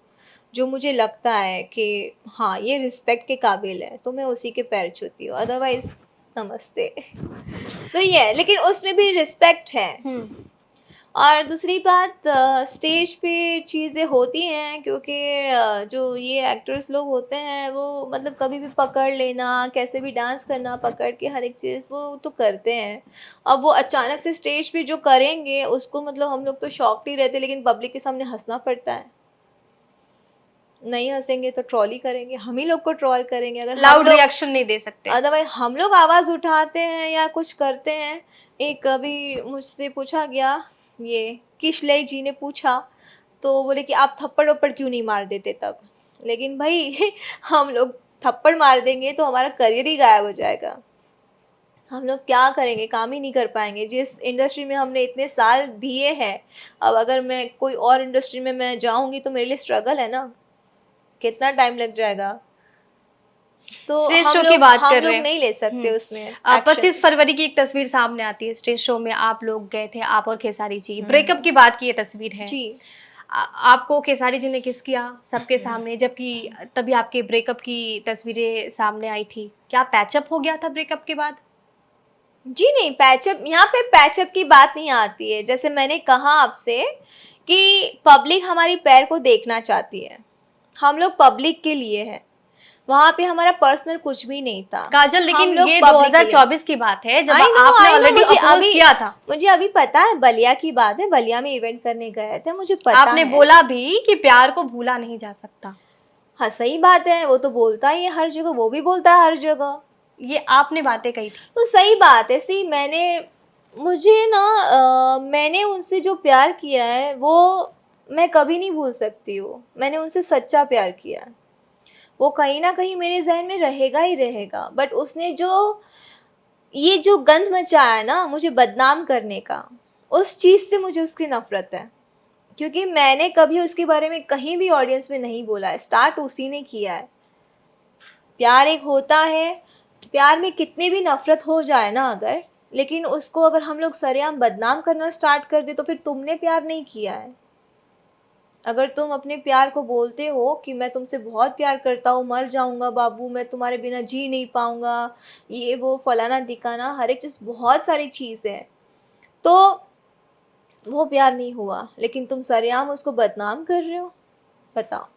Speaker 1: जो मुझे लगता है कि हाँ, ये रिस्पेक्ट के काबिल है, तो मैं उसी के पैर छूती हूँ, अदरवाइज़ नमस्ते। तो ये है, लेकिन उसमें भी रिस्पेक्ट है। और दूसरी बात, स्टेज पे चीज़ें होती हैं क्योंकि जो ये एक्टर्स लोग होते हैं वो मतलब कभी भी पकड़ लेना, कैसे भी डांस करना पकड़ के, हर एक चीज़ वो तो करते हैं। अब वो अचानक से स्टेज पे जो करेंगे उसको मतलब हम लोग तो शॉक्ड ही रहते, लेकिन पब्लिक के सामने हंसना पड़ता है। नहीं हंसेंगे तो ट्रोल ही करेंगे, हम ही लोग को ट्रोल करेंगे अगर हम
Speaker 2: लाउड
Speaker 1: लोग,
Speaker 2: रिएक्शन नहीं दे सकते।
Speaker 1: अदरवाइज हम लोग आवाज़ उठाते हैं या कुछ करते हैं। एक अभी मुझसे पूछा गया, ये किशलई जी ने पूछा, तो बोले कि आप थप्पड़ वप्पड़ क्यों नहीं मार देते तब। लेकिन भाई हम लोग थप्पड़ मार देंगे तो हमारा करियर ही गायब हो जाएगा। हम लोग क्या करेंगे, काम ही नहीं कर पाएंगे। जिस इंडस्ट्री में हमने इतने साल दिए हैं, अब अगर मैं कोई और इंडस्ट्री में मैं जाऊंगी तो मेरे लिए स्ट्रगल है ना, कितना टाइम लग जाएगा। तो
Speaker 2: स्टेज
Speaker 1: हम
Speaker 2: शो की
Speaker 1: लोग
Speaker 2: बात
Speaker 1: हम
Speaker 2: कर रहे
Speaker 1: लोग
Speaker 2: हैं।
Speaker 1: नहीं ले सकते
Speaker 2: हम्म।
Speaker 1: उसमें एक्शन।
Speaker 2: 25 फरवरी की एक तस्वीर सामने आती है, स्टेज शो में आप लोग गए थे, आप और खेसारी जी, ब्रेकअप की बात की ये तस्वीर है।
Speaker 1: जी।
Speaker 2: आपको खेसारी जी ने किस किया सबके सामने, जबकि तभी आपके ब्रेकअप की तस्वीरें सामने आई थी। क्या पैचअप हो गया था ब्रेकअप के बाद?
Speaker 1: जी नहीं, पैचअप, यहाँ पे पैचअप की बात नहीं आती है। जैसे मैंने कहा आपसे कि पब्लिक हमारी पैर को देखना चाहती है, हम लोग पब्लिक के लिए हैं। वहाँ पे हमारा पर्सनल कुछ भी नहीं था।
Speaker 2: काजल,
Speaker 1: हम
Speaker 2: लेकिन
Speaker 1: लोग
Speaker 2: ये
Speaker 1: पब्लिक के लिए,
Speaker 2: 2024 की बात है जब
Speaker 1: आई नो
Speaker 2: आपने
Speaker 1: आई नो,
Speaker 2: ऑलरेडी अपोज किया था।
Speaker 1: मुझे अभी पता है, बलिया की बात है, बलिया में इवेंट करने गए थे, मुझे पता
Speaker 2: आपने
Speaker 1: है।
Speaker 2: बोला भी कि प्यार को भूला नहीं जा सकता।
Speaker 1: हाँ सही बात है, वो तो बोलता ही है हर जगह, वो भी बोलता है हर जगह।
Speaker 2: ये आपने बातें कही थी।
Speaker 1: तो सही बात है। सी मुझे ना मैंने उनसे जो प्यार किया है वो मैं कभी नहीं भूल सकती हूँ। मैंने उनसे सच्चा प्यार किया है, वो कहीं ना कहीं मेरे जहन में रहेगा ही रहेगा। बट उसने ये जो गंद मचाया ना मुझे बदनाम करने का, उस चीज़ से मुझे उसकी नफरत है। क्योंकि मैंने कभी उसके बारे में कहीं भी ऑडियंस में नहीं बोला है, स्टार्ट उसी ने किया है। प्यार एक होता है, प्यार में कितनी भी नफरत हो जाए ना अगर, लेकिन उसको अगर हम लोग सरेआम बदनाम करना स्टार्ट कर दे तो फिर तुमने प्यार नहीं किया है। अगर तुम अपने प्यार को बोलते हो कि मैं तुमसे बहुत प्यार करता हूँ, मर जाऊंगा बाबू, मैं तुम्हारे बिना जी नहीं पाऊंगा, ये वो फलाना ठिकाना, हर एक चीज़, बहुत सारी चीज़ है, तो वो प्यार नहीं हुआ। लेकिन तुम सरेआम उसको बदनाम कर रहे हो, बताओ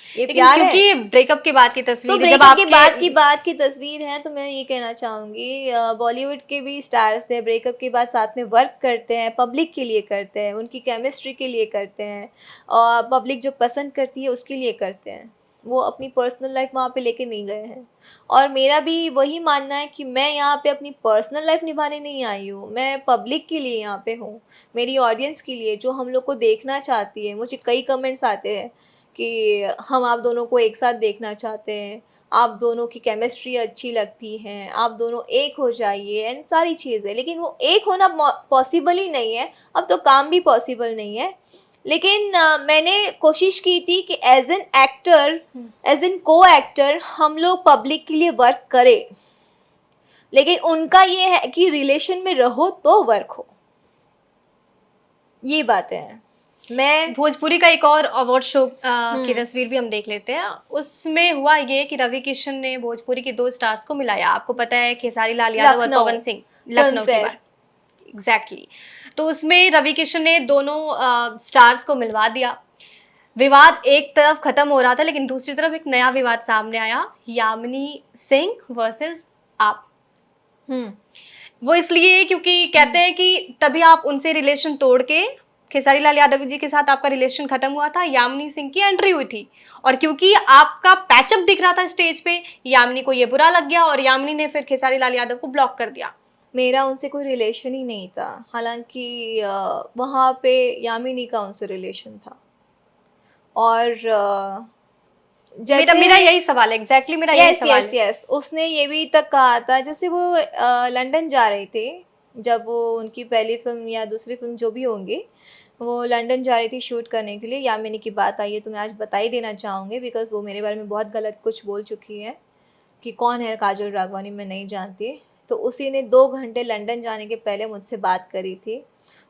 Speaker 1: ये
Speaker 2: लेकिन
Speaker 1: प्यार है?
Speaker 2: क्योंकि ब्रेकअप के बाद की
Speaker 1: तो
Speaker 2: तस्वीर है, जब
Speaker 1: ब्रेकअप के बाद
Speaker 2: आपके
Speaker 1: की तस्वीर है, तो मैं ये कहना चाहूँगी बॉलीवुड के भी स्टार्स है, ब्रेकअप के बाद साथ में वर्क करते हैं, पब्लिक के लिए करते हैं, उनकी केमिस्ट्री के लिए करते हैं, और पब्लिक जो पसंद करती है उसके लिए करते हैं। वो अपनी पर्सनल लाइफ वहाँ पे लेके नहीं गए हैं। और मेरा भी वही मानना है कि मैं यहाँ पे अपनी पर्सनल लाइफ निभाने नहीं आई हूँ, मैं पब्लिक के लिए यहाँ पे हूँ, मेरी ऑडियंस के लिए, जो हम लोग को देखना चाहती है। मुझे कई कमेंट्स आते हैं कि हम आप दोनों को एक साथ देखना चाहते हैं, आप दोनों की केमिस्ट्री अच्छी लगती है, आप दोनों एक हो जाइए, एंड सारी चीज़ें। लेकिन वो एक होना पॉसिबल ही नहीं है, अब तो काम भी पॉसिबल नहीं है। लेकिन मैंने कोशिश की थी कि as an actor, as an को एक्टर हम लोग पब्लिक के लिए वर्क करें। लेकिन उनका ये है कि रिलेशन में रहो तो वर्क हो, ये बातें हैं। मैं
Speaker 2: भोजपुरी का एक और अवार्ड शो की तस्वीर भी हम देख लेते हैं। उसमें हुआ ये कि रवि किशन ने भोजपुरी के 2 स्टार्स को मिलाया। आपको पता है खेसारी लाल यादव और
Speaker 1: लखनऊ
Speaker 2: पवन सिंह,
Speaker 1: फिल्म
Speaker 2: लखनऊ की
Speaker 1: फेयर,
Speaker 2: बात। एग्जैक्टली। तो उसमें रवि किशन ने दोनों स्टार्स को मिलवा दिया। विवाद एक तरफ खत्म हो रहा था, लेकिन दूसरी तरफ एक नया विवाद सामने आया, यामिनी सिंह वर्सेस आप। वो इसलिए क्योंकि कहते हैं कि तभी आप उनसे रिलेशन तोड़ के खेसारी लाल यादव जी के साथ आपका रिलेशन खत्म हुआ था, यामिनी सिंह की एंट्री हुई थी, और क्योंकि आपका पैचअप दिख रहा था स्टेज पे, यामिनी को ये बुरा लग गया और यामिनी ने फिर खेसारी लाल यादव को ब्लॉक कर दिया।
Speaker 1: मेरा उनसे कोई रिलेशन ही नहीं था, हालांकि वहाँ पे यामिनी का उनसे रिलेशन था। और
Speaker 2: मेरा
Speaker 1: जैसे
Speaker 2: मेरा यही सवाल है, एग्जैक्टली मेरा यही
Speaker 1: यस
Speaker 2: सवाल
Speaker 1: यस
Speaker 2: है।
Speaker 1: यस, उसने ये भी तक कहा था, जैसे वो लंदन जा रहे थे, जब वो उनकी पहली फिल्म या दूसरी फिल्म जो भी होंगी, वो लंदन जा रही थी शूट करने के लिए। यामिनी की बात आई है तो मैं आज बता ही देना चाहूँगी, बिकॉज वो मेरे बारे में बहुत गलत कुछ बोल चुकी है कि कौन है काजल राघवानी, मैं नहीं जानती। तो उसी ने 2 घंटे लंदन जाने के पहले मुझसे बात करी थी,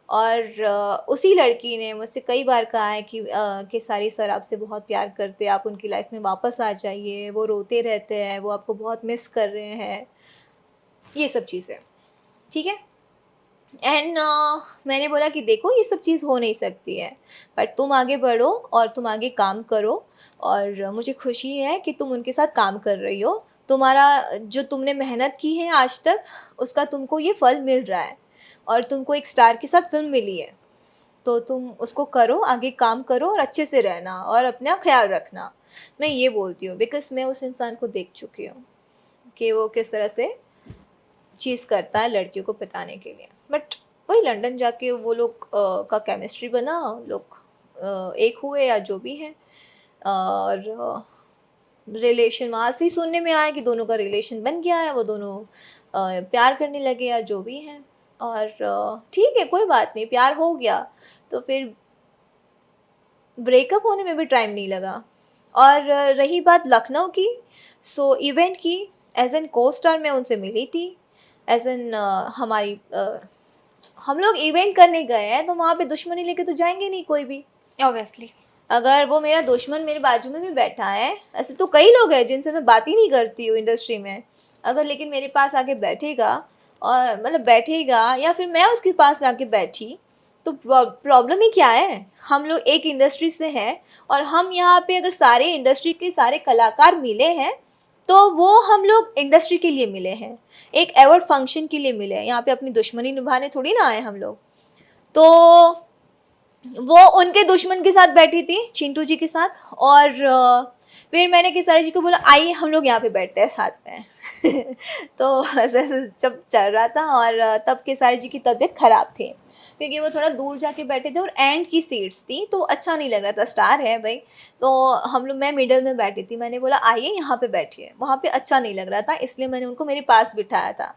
Speaker 1: और उसी लड़की ने मुझसे कई बार कहा है कि खेसारी सर आपसे बहुत प्यार करते हैं, आप उनकी लाइफ में वापस आ जाइए, वो रोते रहते हैं, वो आपको बहुत मिस कर रहे हैं, ये सब चीज़ें, ठीक है। एंड मैंने बोला कि देखो ये सब चीज़ हो नहीं सकती है, बट तुम आगे बढ़ो और तुम आगे काम करो, और मुझे खुशी है कि तुम उनके साथ काम कर रही हो। तुम्हारा जो तुमने मेहनत की है आज तक, उसका तुमको ये फल मिल रहा है, और तुमको एक स्टार के साथ फिल्म मिली है, तो तुम उसको करो, आगे काम करो और अच्छे से रहना और अपना ख्याल रखना। मैं ये बोलती हूँ बिकॉज मैं उस इंसान को देख चुकी हूँ कि वो किस तरह से चीज़ करता है लड़कियों को बताने के लिए। बट वही लंदन जाके वो लोग का केमिस्ट्री बना, लोग एक हुए या जो भी है, और रिलेशन वहाँ से ही सुनने में आया कि दोनों का रिलेशन बन गया है, वो दोनों प्यार करने लगे या जो भी है। और ठीक है, कोई बात नहीं, प्यार हो गया तो फिर ब्रेकअप होने में भी टाइम नहीं लगा। और रही बात लखनऊ की, सो इवेंट की, एज एन को स्टार मैं उनसे मिली थी, एज एन हमारी हम लोग इवेंट करने गए हैं, तो वहाँ पे दुश्मनी लेके तो जाएंगे नहीं कोई भी।
Speaker 2: ऑब्वियसली।
Speaker 1: अगर वो मेरा दुश्मन मेरे बाजू में भी बैठा है, ऐसे तो कई लोग हैं जिनसे मैं बात ही नहीं करती हूँ इंडस्ट्री में, अगर लेकिन मेरे पास आके बैठेगा, और मतलब बैठेगा या फिर मैं उसके पास आके बैठी, तो प्रॉब्लम ही क्या है। हम लोग एक इंडस्ट्री से हैं, और हम यहाँ पे अगर सारे इंडस्ट्री के सारे कलाकार मिले हैं, तो वो हम लोग इंडस्ट्री के लिए मिले हैं, एक अवार्ड फंक्शन के लिए मिले हैं, यहाँ पे अपनी दुश्मनी निभाने थोड़ी ना आए हम लोग। तो वो उनके दुश्मन के साथ बैठी थी, चिंटू जी के साथ, और फिर मैंने खेसारी जी को बोला आइए हम लोग यहाँ पे बैठते हैं साथ में। तो ऐसे ऐसे जब चल रहा था, और तब खेसारी जी की तबीयत खराब थी, क्योंकि वो थोड़ा दूर जाके बैठे थे और एंड की सीट्स थी, तो अच्छा नहीं लग रहा था, स्टार है भाई। तो हम लोग, मैं मिडल में बैठी थी, मैंने बोला आइए यहाँ पे बैठिए, वहाँ पे अच्छा नहीं लग रहा था, इसलिए मैंने उनको मेरे पास बिठाया था।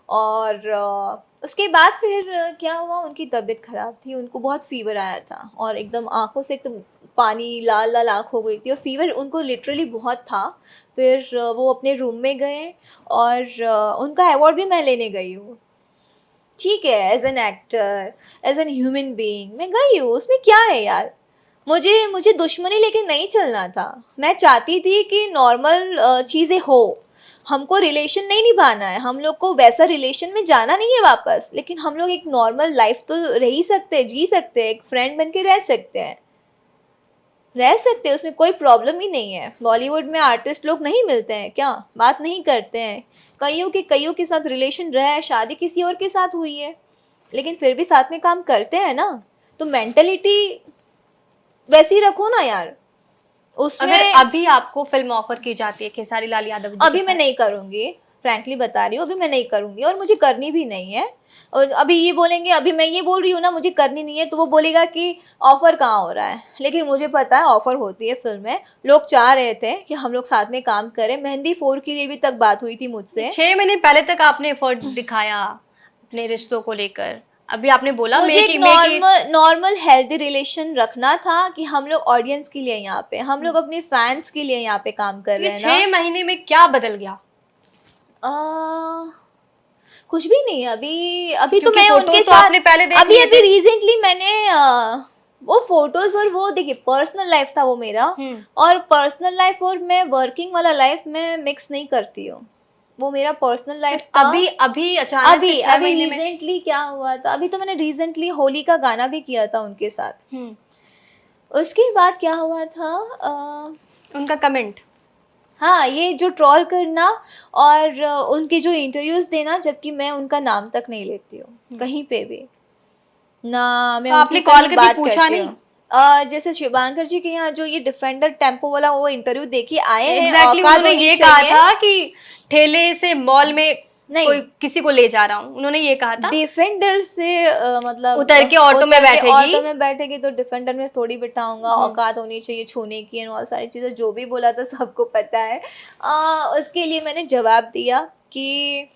Speaker 1: और उसके बाद फिर क्या हुआ, उनकी तबीयत ख़राब थी, उनको बहुत फ़ीवर आया था, और एकदम आँखों से एकदम पानी, लाल लाल आँख हो गई थी, और फ़ीवर उनको लिटरली बहुत था। फिर वो अपने रूम में गए, और उनका अवार्ड भी मैं लेने गई हूँ, ठीक है, as an actor, as an human being मैं गई हूँ, उसमें क्या है यार। मुझे मुझे दुश्मनी लेके नहीं चलना था, मैं चाहती थी कि नॉर्मल चीज़ें हो, हमको रिलेशन नहीं निभाना है, हम लोग को वैसा रिलेशन में जाना नहीं है वापस, लेकिन हम लोग एक नॉर्मल लाइफ तो रह ही सकते हैं, जी सकते हैं, एक फ्रेंड बन के रह सकते हैं, उसमें कोई प्रॉब्लम ही नहीं है। बॉलीवुड में आर्टिस्ट लोग नहीं मिलते हैं क्या, बात नहीं करते हैं, कईयों के साथ रिलेशन रहा है, शादी किसी और के साथ हुई है, लेकिन फिर भी साथ में काम करते हैं ना। तो मेंटलिटी वैसी रखो ना यार उसमें।
Speaker 2: अगर अभी आपको फिल्म ऑफर की जाती है खेसारी लाल यादव जी
Speaker 1: अभी
Speaker 2: के
Speaker 1: मैं
Speaker 2: साथ,
Speaker 1: नहीं करूँगी, फ्रैंकली बता रही हूँ, अभी मैं नहीं करूँगी, और मुझे करनी भी नहीं है। और अभी ये बोलेंगे, अभी मैं ये बोल रही हूँ ना मुझे करनी नहीं है, तो वो बोलेगा कि ऑफ़र कहाँ हो रहा है, लेकिन मुझे पता है ऑफ़र होती है फिल्म में। लोग चाह रहे थे कि हम लोग साथ में काम करें, मेहंदी 4 के लिए भी तक बात हुई थी मुझसे।
Speaker 2: 6 महीने पहले तक आपने एफर्ट दिखाया अपने रिश्तों को लेकर, अभी आपने बोला
Speaker 1: मुझे एक
Speaker 2: make it.
Speaker 1: Normal healthy relation रखना था, कि हम लोग ऑडियंस के लिए यहाँ पे, हम लोग अपने फैंस के लिए यहाँ पे काम कर रहे
Speaker 2: ये
Speaker 1: हैं ना।
Speaker 2: 6 महीने में क्या बदल गया?
Speaker 1: कुछ भी नहीं, अभी अभी तो
Speaker 2: क्योंकि
Speaker 1: मैं उनके
Speaker 2: फोटोज तो
Speaker 1: साथ,
Speaker 2: आपने पहले देख
Speaker 1: अभी
Speaker 2: लिए
Speaker 1: अभी
Speaker 2: थे।
Speaker 1: रिसेंटली मैंने वो फोटोज, और वो देखिए पर्सनल लाइफ था वो मेरा, और पर्सनल लाइफ और मैं वर्किंग वाला लाइफ में मिक्स नहीं करती हूँ, वो मेरा पर्सनल लाइफ था।
Speaker 2: अभी अभी अचानक से
Speaker 1: अभी
Speaker 2: 6 महीने में।
Speaker 1: रिसेंटली क्या हुआ था, अभी तो मैंने रिसेंटली होली का गाना भी किया था उनके साथ। उसके बाद क्या हुआ था,
Speaker 2: उनका कमेंट।
Speaker 1: हाँ, ये जो ट्रोल करना, और उनके जो इंटरव्यूज देना, जबकि मैं उनका नाम तक नहीं लेती हूँ कहीं पे भी, ना मैं
Speaker 2: तो
Speaker 1: उनकी
Speaker 2: आपने कॉल
Speaker 1: कभी
Speaker 2: करके
Speaker 1: बात
Speaker 2: पूछा
Speaker 1: करती
Speaker 2: नहीं?
Speaker 1: हूँ। जैसे शिवांकर जी के यहाँ जो ये डिफेंडर टेम्पो वाला वो इंटरव्यू देके आए हैं,
Speaker 2: एग्जैक्टली
Speaker 1: औकात
Speaker 2: उन्होंने
Speaker 1: होनी
Speaker 2: ये कहा
Speaker 1: चाहिए।
Speaker 2: था कि ठेले से मॉल में
Speaker 1: नहीं,
Speaker 2: कोई किसी को ले जा रहा हूँ, उन्होंने ये कहा था।
Speaker 1: डिफेंडर से मतलब
Speaker 2: उतर के ऑटो में
Speaker 1: उतर के
Speaker 2: बैठेगी।
Speaker 1: ऑटो में बैठेगी तो डिफेंडर में थोड़ी बिठाऊंगा, औकात होनी चाहिए छूने की एंड और सारी चीजें जो भी बोला था सबको पता है। उसके लिए मैंने जवाब दिया कि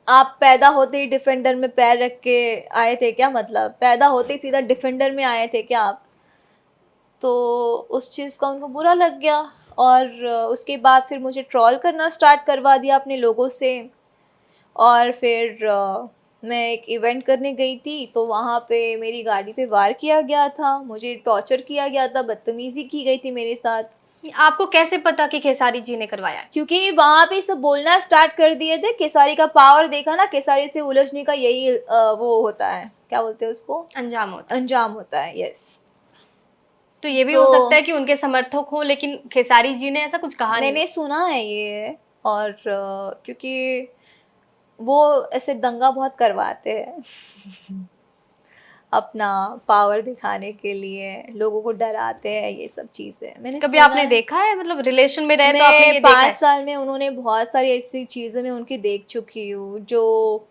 Speaker 1: आप पैदा होते ही डिफेंडर में पैर रख के आए थे क्या? मतलब पैदा होते ही सीधा डिफेंडर में आए थे क्या आप? तो उस चीज़ का उनको बुरा लग गया और उसके बाद फिर मुझे ट्रोल करना स्टार्ट करवा दिया अपने लोगों से। और फिर मैं एक इवेंट करने गई थी तो वहाँ पे मेरी गाड़ी पे वार किया गया था, मुझे टॉर्चर किया गया था, बदतमीज़ी की गई थी मेरे साथ।
Speaker 2: आपको कैसे पता कि खेसारी जी ने करवाया?
Speaker 1: क्योंकि वहाँ पे सब बोलना स्टार्ट कर दिए थे, केसारी का पावर देखा ना, केसारी से उलझने का यही वो होता है, क्या बोलते हैं उसको,
Speaker 2: अंजाम होता है।
Speaker 1: अंजाम होता है। यस।
Speaker 2: तो ये भी
Speaker 1: तो
Speaker 2: हो सकता है कि उनके समर्थक हो, लेकिन खेसारी जी ने ऐसा कुछ कहा नहीं
Speaker 1: मैंने
Speaker 2: हो।
Speaker 1: सुना है ये। और क्योंकि वो ऐसे दंगा बहुत करवाते हैं अपना पावर दिखाने के लिए, लोगों को डराते हैं, ये सब चीजें मैंने
Speaker 2: कभी
Speaker 1: सुना
Speaker 2: आपने
Speaker 1: है।
Speaker 2: देखा है, मतलब रिलेशन में रहे तो आपने
Speaker 1: मैं
Speaker 2: ये देखा
Speaker 1: 5
Speaker 2: है?
Speaker 1: साल में उन्होंने बहुत सारी ऐसी चीजें मैं उनकी देख चुकी हूँ जो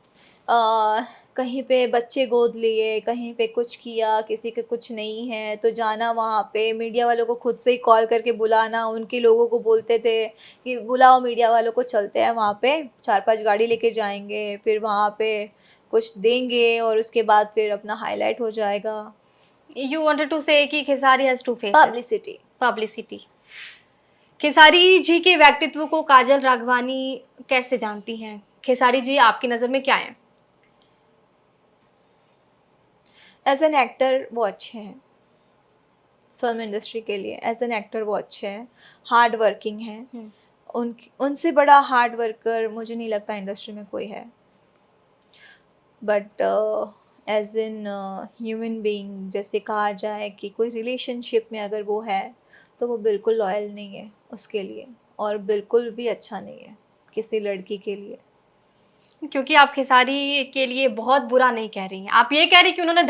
Speaker 1: आ, कहीं पे बच्चे गोद लिए, कहीं पे कुछ किया, किसी के कुछ नहीं है तो जाना वहाँ पे, मीडिया वालों को खुद से ही कॉल करके बुलाना, उनके लोगों को बोलते थे कि बुलाओ मीडिया वालों को, चलते हैं वहाँ पे, 4-5 गाड़ी लेके जाएंगे, फिर वहाँ पे कुछ देंगे और उसके बाद फिर अपना हाईलाइट हो जाएगा।
Speaker 2: यू वांटेड टू से कि Khesari has two faces.
Speaker 1: Publicity.
Speaker 2: Publicity. Khesari ji के व्यक्तित्व को काजल राघवानी कैसे जानती हैं? खेसारी जी आपकी नज़र में क्या है?
Speaker 1: एज एन एक्टर वो अच्छे हैं, फिल्म इंडस्ट्री के लिए एज एन एक्टर वो अच्छे हैं, हार्ड वर्किंग हैं। उनसे बड़ा हार्ड वर्कर मुझे नहीं लगता इंडस्ट्री में कोई है। But as an human being जैसे कहा जाए कि कोई रिलेशनशिप में अगर वो है तो वो बिल्कुल लॉयल नहीं है उसके लिए, और बिल्कुल भी अच्छा नहीं है किसी लड़की के लिए।
Speaker 2: क्योंकि आप खेसारी के लिए बहुत बुरा नहीं कह रही हैं, आप ये कह रही कि उन्होंने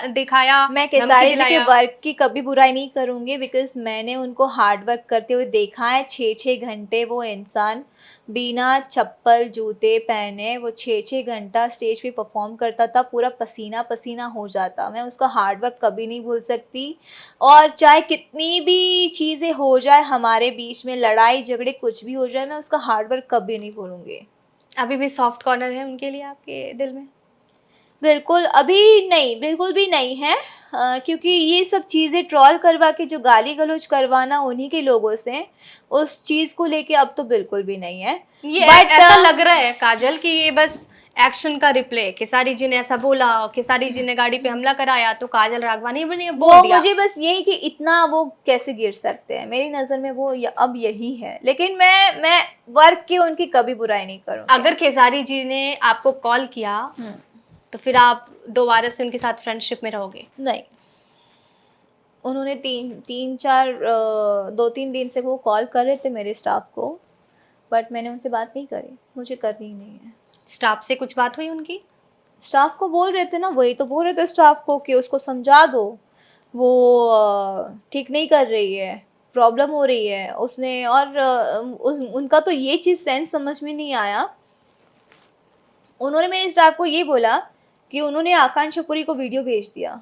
Speaker 2: दिखाया,
Speaker 1: मैं
Speaker 2: धमकी
Speaker 1: केसारी जी के
Speaker 2: दिलाया।
Speaker 1: वर्क की कभी बुराई नहीं करूँगी, बिकॉज़ मैंने उनको हार्ड वर्क करते हुए देखा है। 6-6 घंटे वो इंसान बिना चप्पल जूते पहने वो 6-6 घंटा स्टेज पे परफॉर्म करता था, पूरा पसीना-पसीना हो जाता। मैं उसका हार्ड वर्क कभी नहीं भूल सकती, और चाहे कितनी भी चीज़ें हो जाए हमारे बीच में, लड़ाई झगड़े कुछ भी हो जाए, मैं उसका हार्ड वर्क कभी नहीं भूलूँगी।
Speaker 2: अभी भी सॉफ्ट कॉर्नर है उनके लिए आपके दिल में?
Speaker 1: बिल्कुल, अभी नहीं, बिल्कुल भी नहीं है। क्योंकि ये सब चीज़ें ट्रोल करवा के जो गाली-गलौज करवाना उन्हीं के लोगों से, उस चीज़ को लेके अब तो बिल्कुल भी नहीं है।
Speaker 2: ये
Speaker 1: बट
Speaker 2: ऐसा लग रहा है काजल कि ये बस एक्शन का रिप्ले, खेसारी जी ने ऐसा बोला और खेसारी जी ने गाड़ी पे हमला कराया तो काजल राघवानी ने बोल
Speaker 1: वो
Speaker 2: दिया।
Speaker 1: मुझे बस यही कि इतना वो कैसे गिर सकते हैं, मेरी नज़र में वो अब यही है। लेकिन मैं वर्क की उनकी कभी बुराई नहीं करूँगी।
Speaker 2: अगर खेसारी जी ने आपको कॉल किया तो फिर आप दोबारा से उनके साथ फ्रेंडशिप में रहोगे?
Speaker 1: नहीं। उन्होंने 2-3 दिन से वो कॉल कर रहे थे मेरे स्टाफ को, बट मैंने उनसे बात नहीं करी, मुझे करनी ही नहीं है।
Speaker 2: स्टाफ से कुछ बात हुई उनकी?
Speaker 1: स्टाफ को बोल रहे थे ना, वही तो बोल रहे थे स्टाफ को कि उसको समझा दो, वो ठीक नहीं कर रही है, प्रॉब्लम हो रही है उसने। और उनका तो ये चीज़ सेंस समझ में नहीं आया। उन्होंने मेरे स्टाफ को ये बोला कि उन्होंने आकांक्षा पुरी को वीडियो भेज दिया।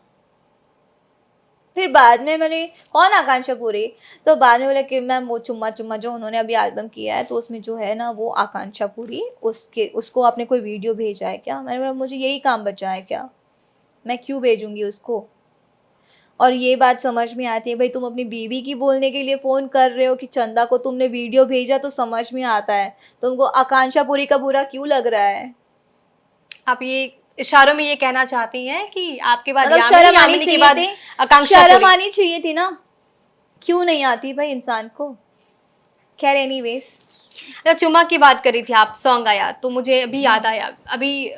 Speaker 1: फिर बाद में मैंने, कौन आकांक्षा पुरी? तो बाद में बोला कि मैम वो चुम्मा चुम्मा जो उन्होंने अभी एल्बम किया है तो उसमें जो है ना वो आकांक्षा पुरी, उसको आपने कोई वीडियो भेजा है क्या? मैंने बोला मुझे यही काम बचा है क्या, मैं क्यों भेजूंगी उसको? और ये बात समझ में आती है भाई, तुम अपनी बीवी की बोलने के लिए फ़ोन कर रहे हो कि चंदा को तुमने वीडियो भेजा, तो समझ में आता है तुमको आकांक्षा पुरी का बुरा क्यों लग रहा है।
Speaker 2: आप ये इशारों में ये कहना चाहती हैं कि आपके बाद
Speaker 1: मतलब
Speaker 2: यामिनी,
Speaker 1: शर्म आनी
Speaker 2: यामिनी के
Speaker 1: चाहिए
Speaker 2: बाद
Speaker 1: थी,
Speaker 2: आकांक्षा
Speaker 1: शर्म
Speaker 2: पुरी।
Speaker 1: आनी चाहिए थी ना, क्यों नहीं आती भाई इंसान को। खैर एनीवेज,
Speaker 2: अच्छा, चुम्मा की बात करी थी आप, सॉन्ग आया तो मुझे अभी याद आया, अभी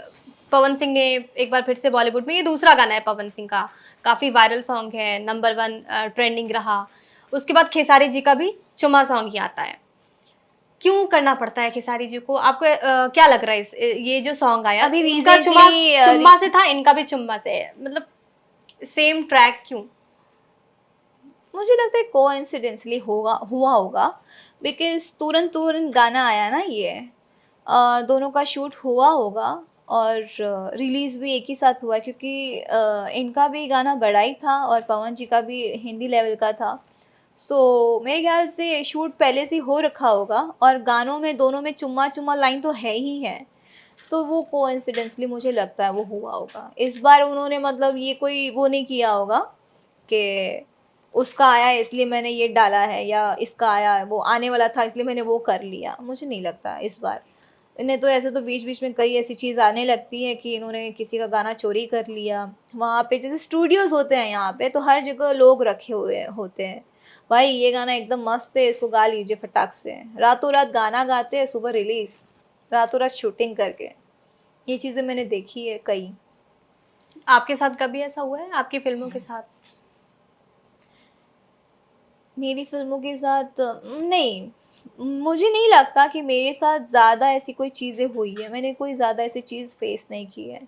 Speaker 2: पवन सिंह ने एक बार फिर से बॉलीवुड में, ये दूसरा गाना है पवन सिंह का, काफ़ी वायरल सॉन्ग है, नंबर 1 ट्रेंडिंग रहा। उसके बाद खेसारी जी का भी चुम्मा सॉन्ग ही आता है। क्यों करना पड़ता है खेसारी जी को? आपको क्या लग रहा है ये जो सॉन्ग आया
Speaker 1: अभी
Speaker 2: उनका चुम्मा
Speaker 1: रिसेंटली
Speaker 2: चुम्मा से था, इनका भी चुम्मा से है, मतलब सेम ट्रैक क्यों?
Speaker 1: मुझे लगता है कोइंसिडेंसली हुआ होगा, बिकॉज तुरंत तुरंत गाना आया ना ये। दोनों का शूट हुआ होगा और रिलीज़ भी एक ही साथ हुआ, क्योंकि इनका भी गाना बड़ा ही था और पवन जी का भी हिंदी लेवल का था। सो मेरे ख्याल से शूट पहले से ही हो रखा होगा, और गानों में दोनों में चुम्मा चुम्मा लाइन तो है ही है। तो वो कोइंसिडेंसली मुझे लगता है वो हुआ होगा। इस बार उन्होंने मतलब ये कोई वो नहीं किया होगा कि उसका आया है इसलिए मैंने ये डाला है, या इसका आया है, वो आने वाला था इसलिए मैंने वो कर लिया। मुझे नहीं लगता इस बार। इन्हें तो ऐसे तो बीच-बीच में कई ऐसी चीज़ आने लगती है कि इन्होंने किसी का गाना चोरी कर लिया। वहाँ पे जैसे स्टूडियोज़ होते हैं यहाँ पे, तो हर जगह लोग रखे हुए होते हैं। भाई ये गाना एकदम मस्त है, इसको गा लीजिए फटाक से। रातों रात गाना गाते हैं, सुबह रिलीज़, रातों रात शूटिंग करके। ये चीज़ें मैंने देखी है कई।
Speaker 2: आपके साथ कभी ऐसा हुआ है आपकी फिल्मों के साथ?
Speaker 1: मेरी फ़िल्मों के साथ नहीं, मुझे नहीं लगता कि मेरे साथ ज़्यादा ऐसी कोई चीज़ें हुई है। मैंने कोई ज़्यादा ऐसी चीज़ फ़ेस नहीं की है।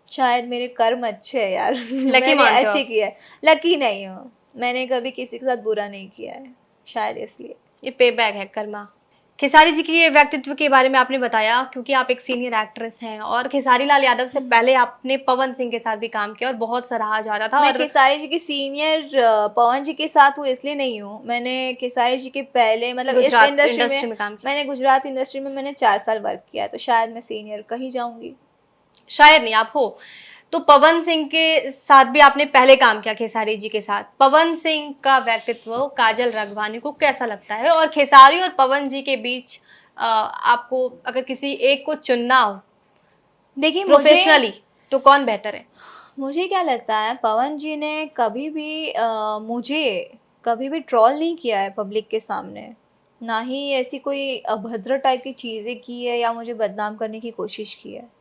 Speaker 1: शायद मेरे कर्म अच्छे हैं यार।
Speaker 2: लकी
Speaker 1: मैंने
Speaker 2: मानते हो
Speaker 1: अच्छे
Speaker 2: आप?
Speaker 1: किए हैं। लकी नहीं हूँ। मैंने कभी किसी के साथ बुरा नहीं किया है, शायद इसलिए।
Speaker 2: ये पे बैक है कर्मा। खेसारी जी के ये व्यक्तित्व के बारे में आपने बताया क्योंकि आप एक सीनियर एक्ट्रेस हैं और खेसारी लाल यादव से पहले आपने पवन सिंह के साथ भी काम किया और बहुत सराहा जाता था।
Speaker 1: मैं
Speaker 2: और
Speaker 1: खेसारी जी की सीनियर पवन जी के साथ हूँ इसलिए नहीं हूँ। मैंने खेसारी जी के पहले मतलब इस
Speaker 2: गुजरात
Speaker 1: इंडस्ट्री में
Speaker 2: इंडस्ट्री में काम किया।
Speaker 1: मैंने गुजरात इंडस्ट्री में मैंने 4 साल वर्क किया है, तो शायद मैं सीनियर कहीं जाऊँगी।
Speaker 2: शायद नहीं, आप हो। तो पवन सिंह के साथ भी आपने पहले काम किया खेसारी जी के साथ। पवन सिंह का व्यक्तित्व काजल राघवानी को कैसा लगता है? और खेसारी और पवन जी के बीच आपको अगर किसी एक को चुनना हो
Speaker 1: देखिए
Speaker 2: प्रोफेशनली, तो कौन बेहतर है?
Speaker 1: मुझे क्या लगता है, पवन जी ने कभी भी मुझे कभी भी ट्रोल नहीं किया है पब्लिक के सामने। ना ही ऐसी कोई अभद्र टाइप की चीज़ें की है या मुझे बदनाम करने की कोशिश की है।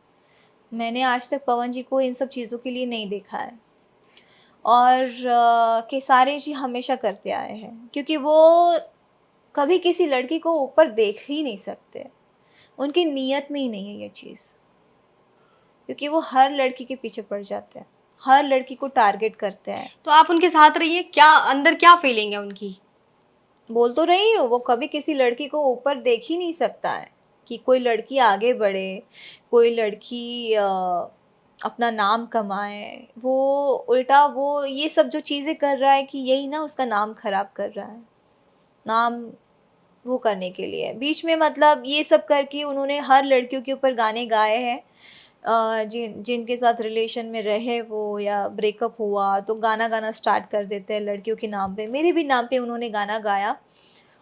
Speaker 1: मैंने आज तक पवन जी को इन सब चीज़ों के लिए नहीं देखा है। और केसारी जी हमेशा करते आए हैं, क्योंकि वो कभी किसी लड़की को ऊपर देख ही नहीं सकते। उनकी नीयत में ही नहीं है ये चीज़। क्योंकि वो हर लड़की के पीछे पड़ जाते हैं, हर लड़की को टारगेट करते हैं।
Speaker 2: तो आप उनके साथ रहिए, क्या अंदर क्या फीलिंग है उनकी?
Speaker 1: बोल तो रही हूँ, वो कभी किसी लड़की को ऊपर देख ही नहीं सकता है कि कोई लड़की आगे बढ़े, कोई लड़की अपना नाम कमाए। वो उल्टा वो ये सब जो चीज़ें कर रहा है कि यही ना उसका नाम खराब कर रहा है। नाम वो करने के लिए बीच में मतलब ये सब करके उन्होंने हर लड़कियों के ऊपर गाने गाए हैं। जिनके साथ रिलेशन में रहे वो या ब्रेकअप हुआ तो गाना गाना स्टार्ट कर देते हैं लड़कियों के नाम पे। मेरे भी नाम पे उन्होंने गाना गाया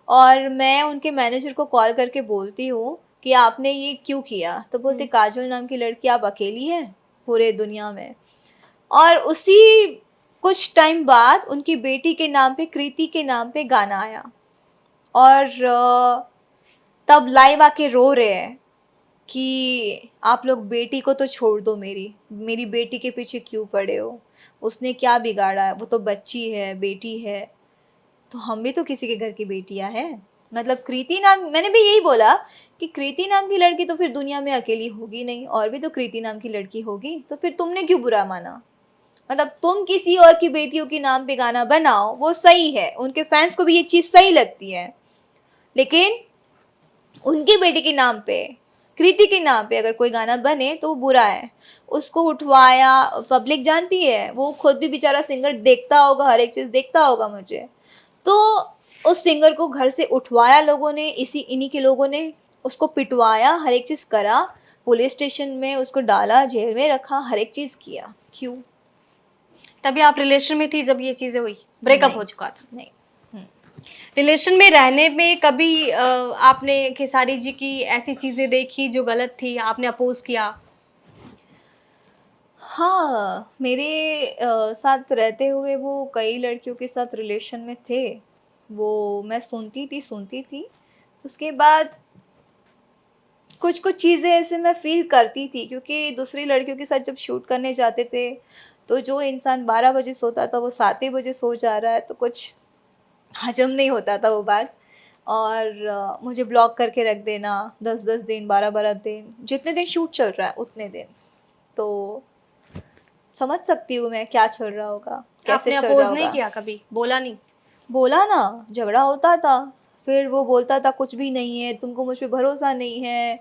Speaker 1: और मैं उनके मैनेजर को कॉल करके बोलती हूँ कि आपने ये क्यों किया? तो बोलते काजल नाम की लड़की आप अकेली हैं पूरे दुनिया में। और उसी कुछ टाइम बाद उनकी बेटी के नाम पे, कृति के नाम पे गाना आया और तब लाइव आके रो रहे हैं कि आप लोग बेटी को तो छोड़ दो, मेरी बेटी के पीछे क्यों पड़े हो? उसने क्या बिगाड़ा है? वो तो बच्ची है, बेटी है। तो हम भी तो किसी के घर की बेटियाँ हैं। मतलब कृति नाम, मैंने भी यही बोला कि कृति नाम की लड़की तो फिर दुनिया में अकेली होगी नहीं, और भी तो कृति नाम की लड़की होगी, तो फिर तुमने क्यों बुरा माना? मतलब तुम किसी और की बेटियों के नाम पे गाना बनाओ, वो सही है, उनके फैंस को भी ये चीज़ सही लगती है। लेकिन उनकी बेटी के नाम पे, कृति के नाम पे अगर कोई गाना बने तो वो बुरा है। उसको उठवाया, पब्लिक जानती है, वो खुद भी बेचारा सिंगर देखता होगा, हर एक चीज़ देखता होगा मुझे। तो उस सिंगर को घर से उठवाया लोगों ने, इन्हीं के लोगों ने, उसको पिटवाया, हर एक चीज़ करा, पुलिस स्टेशन में उसको डाला, जेल में रखा, हर एक चीज़ किया। क्यों?
Speaker 2: तभी आप रिलेशन में थी जब ये चीजें हुई? ब्रेकअप
Speaker 1: नहीं,
Speaker 2: हो चुका था?
Speaker 1: नहीं।
Speaker 2: रिलेशन में रहने में कभी आपने खेसारी जी की ऐसी चीजें देखी जो गलत थी, आपने अपोज किया?
Speaker 1: हाँ, मेरे साथ रहते हुए वो कई लड़कियों के साथ रिलेशन में थे। वो मैं सुनती थी। उसके बाद कुछ-कुछ चीज़ें ऐसे मैं फ़ील करती थी, क्योंकि दूसरी लड़कियों के साथ जब शूट करने जाते थे, तो जो इंसान 12 बजे सोता था वो 7 ही बजे सो जा रहा है, तो कुछ हज़म नहीं होता था वो बात। और मुझे ब्लॉक करके रख देना 10-10 दिन, 12-12 दिन, जितने दिन शूट चल रहा है उतने दिन। तो समझ सकती हूँ मैं क्या चल रहा होगा, कैसे
Speaker 2: आपने
Speaker 1: चल रहा
Speaker 2: अपोज नहीं
Speaker 1: होगा।
Speaker 2: किया कभी, बोला नहीं?
Speaker 1: बोला ना, झगड़ा होता था, फिर वो बोलता था कुछ भी नहीं है, तुमको मुझ पे भरोसा नहीं है,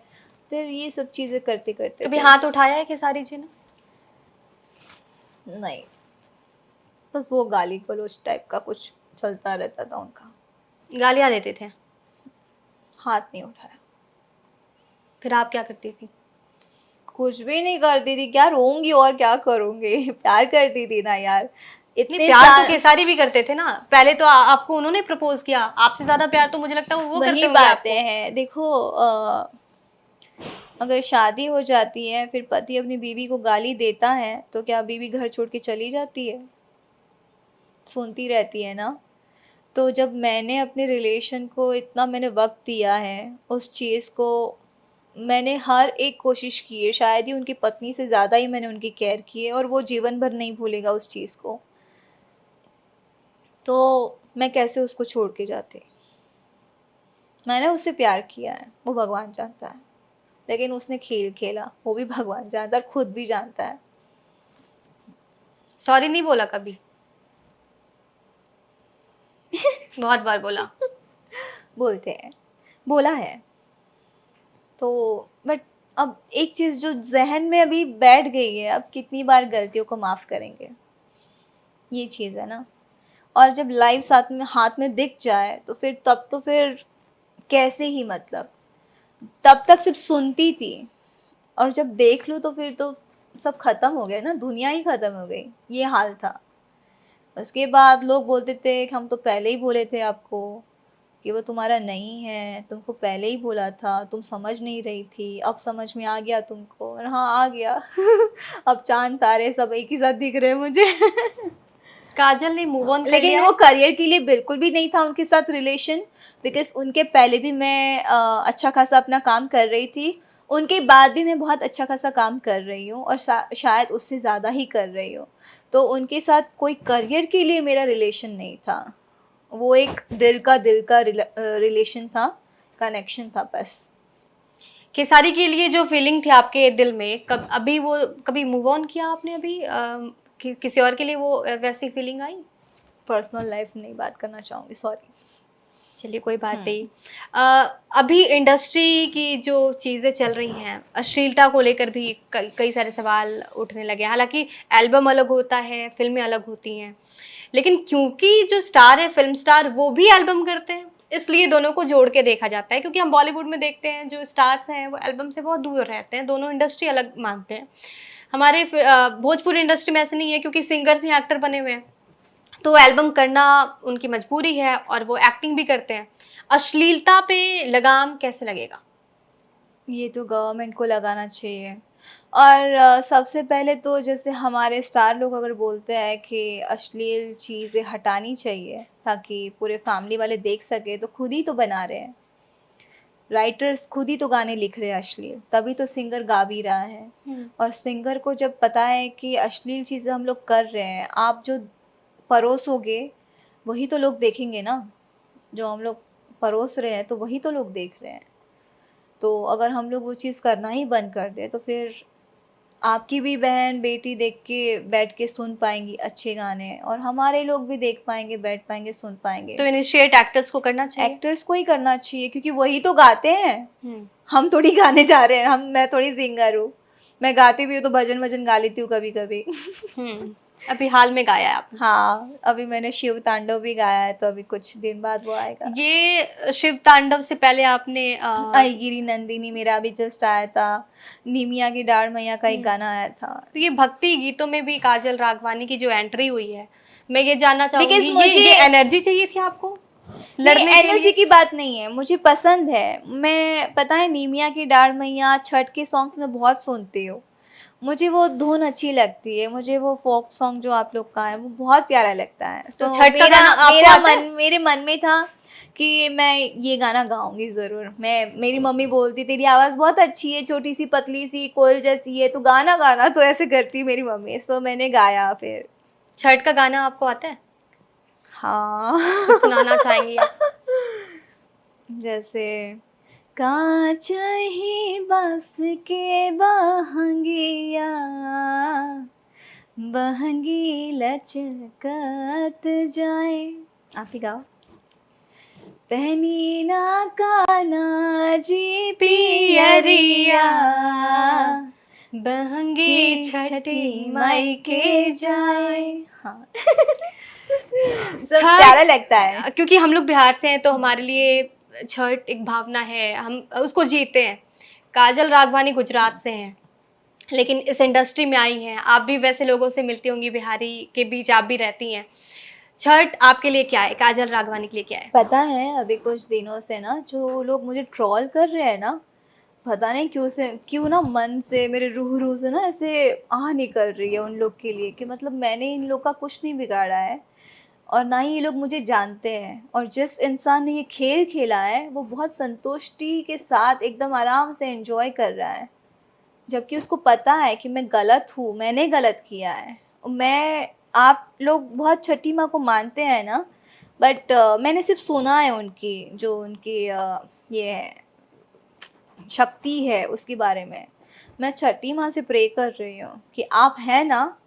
Speaker 1: फिर ये सब चीज़ें करते-करते
Speaker 2: कभी
Speaker 1: फिर
Speaker 2: हाथ उठाया है खेसारी जी ने?
Speaker 1: नहीं, बस वो गाली-गलौज टाइप का कुछ चलता रहता था उनका,
Speaker 2: गालियाँ देते थे?
Speaker 1: हाथ नहीं उठाया।
Speaker 2: फिर आप क्या करती थी?
Speaker 1: कुछ भी नहीं करती थी, क्या रोऊँगी और क्या करूँगी? प्यार करती थी ना यार,
Speaker 2: नहीं,
Speaker 1: इतने
Speaker 2: प्यार तो
Speaker 1: साल।
Speaker 2: खेसारी भी करते थे ना। पहले तो आपको उन्होंने प्रपोज किया, आपसे ज्यादा प्यार तो मुझे लगता है वो करते
Speaker 1: वही
Speaker 2: होंगे
Speaker 1: बातें
Speaker 2: आपको।
Speaker 1: हैं, देखो अगर शादी हो जाती है, फिर पति अपनी बीवी को गाली देता है, तो क्या बीवी घर छोड़ के चली जाती है? सुनती रहती है ना? तो जब मैंने अपने रिलेशन को इतना मैंने वक़्त दिया है, उस चीज़ को मैंने हर एक कोशिश की है, शायद ही उनकी पत्नी से ज़्यादा ही मैंने उनकी केयर की है, और वो जीवन भर नहीं भूलेगा उस चीज़ को। तो मैं कैसे उसको छोड़ के जाती? मैंने उससे प्यार किया है, वो भगवान जानता है। लेकिन उसने खेल खेला, वो भी भगवान जानता है और खुद भी जानता है।
Speaker 2: सॉरी नहीं बोला कभी? बहुत बार बोला।
Speaker 1: बोलते हैं, बोला है। तो बट अब एक चीज़ जो ज़हन में अभी बैठ गई है, अब कितनी बार गलतियों को माफ़ करेंगे? ये चीज़ है ना। और जब लाइव साथ में हाथ में दिख जाए, तो फिर तब तो फिर कैसे ही, मतलब तब तक सिर्फ सुनती थी, और जब देख लूँ तो फिर तो सब खत्म हो गया ना, दुनिया ही खत्म हो गई, ये हाल था। उसके बाद लोग बोलते थे कि हम तो पहले ही बोले थे आपको कि वो तुम्हारा नहीं है, तुमको पहले ही बोला था, तुम समझ नहीं रही थी, अब समझ में आ गया तुमको। और हाँ, आ गया। अब चाँद तारे सब एक ही साथ दिख रहे हैं मुझे।
Speaker 2: काजल ने मूव ऑन कर
Speaker 1: लेकिन
Speaker 2: लिया
Speaker 1: वो
Speaker 2: है?
Speaker 1: करियर के लिए बिल्कुल भी नहीं था उनके साथ रिलेशन, बिकॉज़ उनके पहले भी मैं अच्छा खासा अपना काम कर रही थी। उनके बाद भी मैं बहुत अच्छा खासा काम कर रही हूँ, और शायद उससे ज़्यादा ही कर रही हूँ। तो उनके साथ कोई करियर के लिए मेरा रिलेशन नहीं था। वो एक दिल का रिलेशन था, कनेक्शन था बस।
Speaker 2: खेसारी के लिए जो फीलिंग थी आपके दिल में, कब अभी वो कभी मूव ऑन किया आपने अभी? किसी और के लिए वो वैसी फीलिंग आई?
Speaker 1: पर्सनल लाइफ नहीं बात करना चाहूँगी, सॉरी।
Speaker 2: चलिए कोई बात
Speaker 1: हुँ।
Speaker 2: नहीं। अभी इंडस्ट्री की जो चीज़ें चल रही हैं, अश्लीलता को लेकर भी कई कई सारे सवाल उठने लगे हैं। हालाँकि एल्बम अलग होता है, फ़िल्में अलग होती हैं, लेकिन क्योंकि जो स्टार है, फ़िल्म स्टार, वो भी एल्बम करते हैं, इसलिए दोनों को जोड़ के देखा जाता है। क्योंकि हम बॉलीवुड में देखते हैं, जो स्टार्स हैं, वो एल्बम से बहुत दूर रहते हैं, दोनों इंडस्ट्री अलग मानते हैं। हमारे भोजपुरी इंडस्ट्री में ऐसा नहीं है, क्योंकि सिंगर्स ही एक्टर बने हुए हैं, तो एल्बम करना उनकी मजबूरी है और वो एक्टिंग भी करते हैं। अश्लीलता पे लगाम कैसे लगेगा?
Speaker 1: ये तो गवर्नमेंट को लगाना चाहिए। और सबसे पहले तो जैसे हमारे स्टार लोग अगर बोलते हैं कि अश्लील चीज़ें हटानी चाहिए ताकि पूरे फैमिली वाले देख सकें, तो खुद ही तो बना रहे हैं। राइटर्स खुद ही तो गाने लिख रहे हैं अश्लील, तभी तो सिंगर गा भी रहा है। और सिंगर को जब पता है कि अश्लील चीज़ें हम लोग कर रहे हैं, आप जो परोसोगे वही तो लोग देखेंगे ना। जो हम लोग परोस रहे हैं तो वही तो लोग देख रहे हैं। तो अगर हम लोग वो चीज़ करना ही बंद कर दें, तो फिर आपकी भी बहन बेटी देख के बैठ के सुन पाएंगी अच्छे गाने, और हमारे लोग भी देख पाएंगे, बैठ पाएंगे, सुन पाएंगे।
Speaker 2: तो इनिशिएट एक्टर्स को करना चाहिए।
Speaker 1: एक्टर्स को ही करना चाहिए, क्योंकि वही तो गाते हैं।
Speaker 2: हम्म।
Speaker 1: हम थोड़ी गाने जा रहे हैं, मैं थोड़ी सिंगर हूँ। मैं गाती भी हूँ तो भजन वजन गा लेती हूँ कभी कभी।
Speaker 2: हम्म। अभी हाल में गाया है आपने?
Speaker 1: हाँ, अभी मैंने शिव तांडव भी गाया है, तो अभी कुछ दिन बाद वो आएगा।
Speaker 2: ये शिव तांडव से पहले आपने
Speaker 1: आई गिरी नंदिनी मेरा भी जस्ट आया था। निमिया की डाढ़ मैया का एक गाना आया था।
Speaker 2: तो ये भक्ति गीतों में भी काजल राघवानी की जो एंट्री हुई है, मैं ये जानना चाहूंगी,
Speaker 1: बिकॉज मुझे
Speaker 2: ये एनर्जी चाहिए थी आपको
Speaker 1: नहीं,
Speaker 2: लड़ने के
Speaker 1: एनर्जी
Speaker 2: लिए?
Speaker 1: की बात नहीं है, मुझे पसंद है। मैं पता है निमिया की डाढ़ मैया, छठ के सॉन्ग्स में बहुत सुनती हूँ। मुझे वो धुन अच्छी लगती है, मुझे वो फोक सॉन्ग जो आप लोग का है वो बहुत प्यारा लगता है।
Speaker 2: तो
Speaker 1: सो
Speaker 2: छठ का
Speaker 1: मेरा
Speaker 2: गाना आपको
Speaker 1: मेरा
Speaker 2: आता है?
Speaker 1: मेरे मन में था कि मैं ये गाना गाऊंगी ज़रूर। मेरी मम्मी बोलती तेरी आवाज़ बहुत अच्छी है, छोटी सी पतली सी कोयल जैसी है, तो गाना गाना, तो ऐसे करती मेरी मम्मी। सो मैंने गाया फिर।
Speaker 2: छठ का गाना आपको आता है?
Speaker 1: हाँ।
Speaker 2: कुछ सुनाना चाहेंगी आप?
Speaker 1: जैसे कांच ही बस के बहंगिया, बहंगी लचकत जाए। आप ही गाओ। पहनी ना काना जी पियरिया,
Speaker 2: बहंगी छठी माई के जाए।
Speaker 1: हाँ सब
Speaker 2: छठ,
Speaker 1: प्यारा लगता है।
Speaker 2: क्योंकि हम लोग बिहार से हैं तो हमारे लिए छठ एक भावना है, हम उसको जीते हैं। काजल राघवानी गुजरात से हैं, लेकिन इस इंडस्ट्री में आई हैं। आप भी वैसे लोगों से मिलती होंगी, बिहारी के बीच आप भी रहती हैं। छठ आपके लिए क्या है, काजल राघवानी के लिए क्या है?
Speaker 1: पता है अभी कुछ दिनों से ना जो लोग मुझे ट्रोल कर रहे हैं ना, पता नहीं क्यों ना मन से, मेरे रूह से ना ऐसे आह निकल रही है उन लोग के लिए कि मतलब मैंने इन लोग का कुछ नहीं बिगाड़ा है और ना ही ये लोग मुझे जानते हैं। और जिस इंसान ने ये खेल खेला है वो बहुत संतुष्टि के साथ एकदम आराम से एंजॉय कर रहा है, जबकि उसको पता है कि मैं गलत हूँ, मैंने गलत किया है। मैं आप लोग बहुत छठी माँ को मानते हैं ना, बट मैंने सिर्फ सुना है उनकी जो उनकी ये है शक्ति है उसके बारे में। मैं छठी माँ से प्रे कर रही हूँ कि आप हैं ना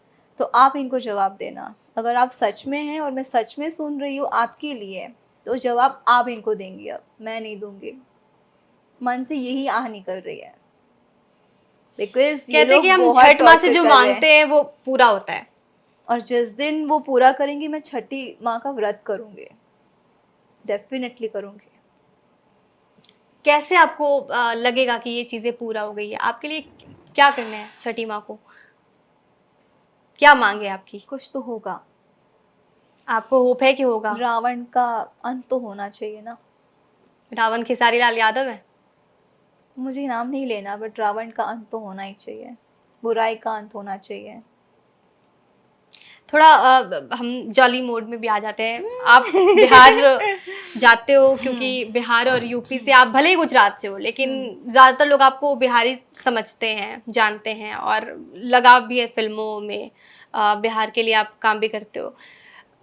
Speaker 1: तो आप इनको जवाब देना। अगर आप सच में हैं और मैं सच में सुन रही हूँ आपके लिए, तो जवाब आप इनको देंगी, अब मैं नहीं दूंगी। मन से यही आह निकल रही है, बिकॉज ये
Speaker 2: कहते हैं
Speaker 1: लोग
Speaker 2: कि हम
Speaker 1: बहुत
Speaker 2: छठ माँ से
Speaker 1: टॉर्चर
Speaker 2: जो
Speaker 1: कर रहे हैं।
Speaker 2: मांगते हैं वो पूरा होता है।
Speaker 1: और जिस दिन वो पूरा करेंगी मैं छठी माँ का व्रत करूँगी, डेफिनेटली करूँगी।
Speaker 2: कैसे आपको लगेगा कि ये चीज़ें पूरा हो गई है? आपके लिए क्या करना है छठी माँ को? क्या मांगे आपकी?
Speaker 1: कुछ तो होगा।
Speaker 2: आपको होप है कि होगा?
Speaker 1: रावण का अंत तो होना चाहिए ना।
Speaker 2: रावण खेसारी लाल यादव है?
Speaker 1: मुझे नाम नहीं लेना, बट रावण का अंत तो होना ही चाहिए, बुराई का अंत होना चाहिए।
Speaker 2: थोड़ा हम जॉली मोड में भी आ जाते हैं। आप बिहार जाते हो क्योंकि बिहार और यूपी से, आप भले ही गुजरात से हो लेकिन ज़्यादातर लोग आपको बिहारी समझते हैं, जानते हैं, और लगाव भी है फिल्मों में। बिहार के लिए आप काम भी करते हो।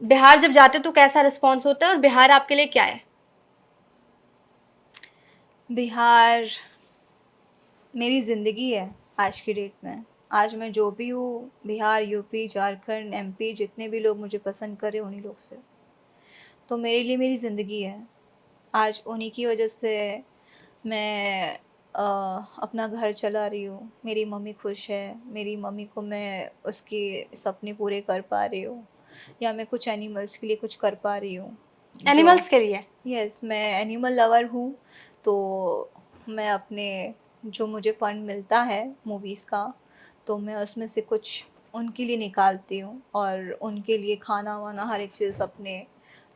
Speaker 2: बिहार जब जाते हो तो कैसा रिस्पॉन्स होता है, और बिहार आपके लिए क्या है?
Speaker 1: बिहार मेरी ज़िंदगी है आज की डेट में। आज मैं जो भी हूँ, बिहार, यूपी, झारखंड, एमपी, जितने भी लोग मुझे पसंद करें उन्हीं लोग से, तो मेरे लिए मेरी ज़िंदगी है। आज उन्हीं की वजह से मैं अपना घर चला रही हूँ, मेरी मम्मी खुश है, मेरी मम्मी को मैं उसके सपने पूरे कर पा रही हूँ, या मैं कुछ एनिमल्स के लिए कुछ कर पा रही हूँ जो।
Speaker 2: एनिमल्स के लिए?
Speaker 1: यस, मैं एनिमल लवर हूँ। तो मैं अपने जो मुझे फ़ंड मिलता है मूवीज़ का, तो मैं उसमें से कुछ उनके लिए निकालती हूँ और उनके लिए खाना वाना हर एक चीज़ अपने,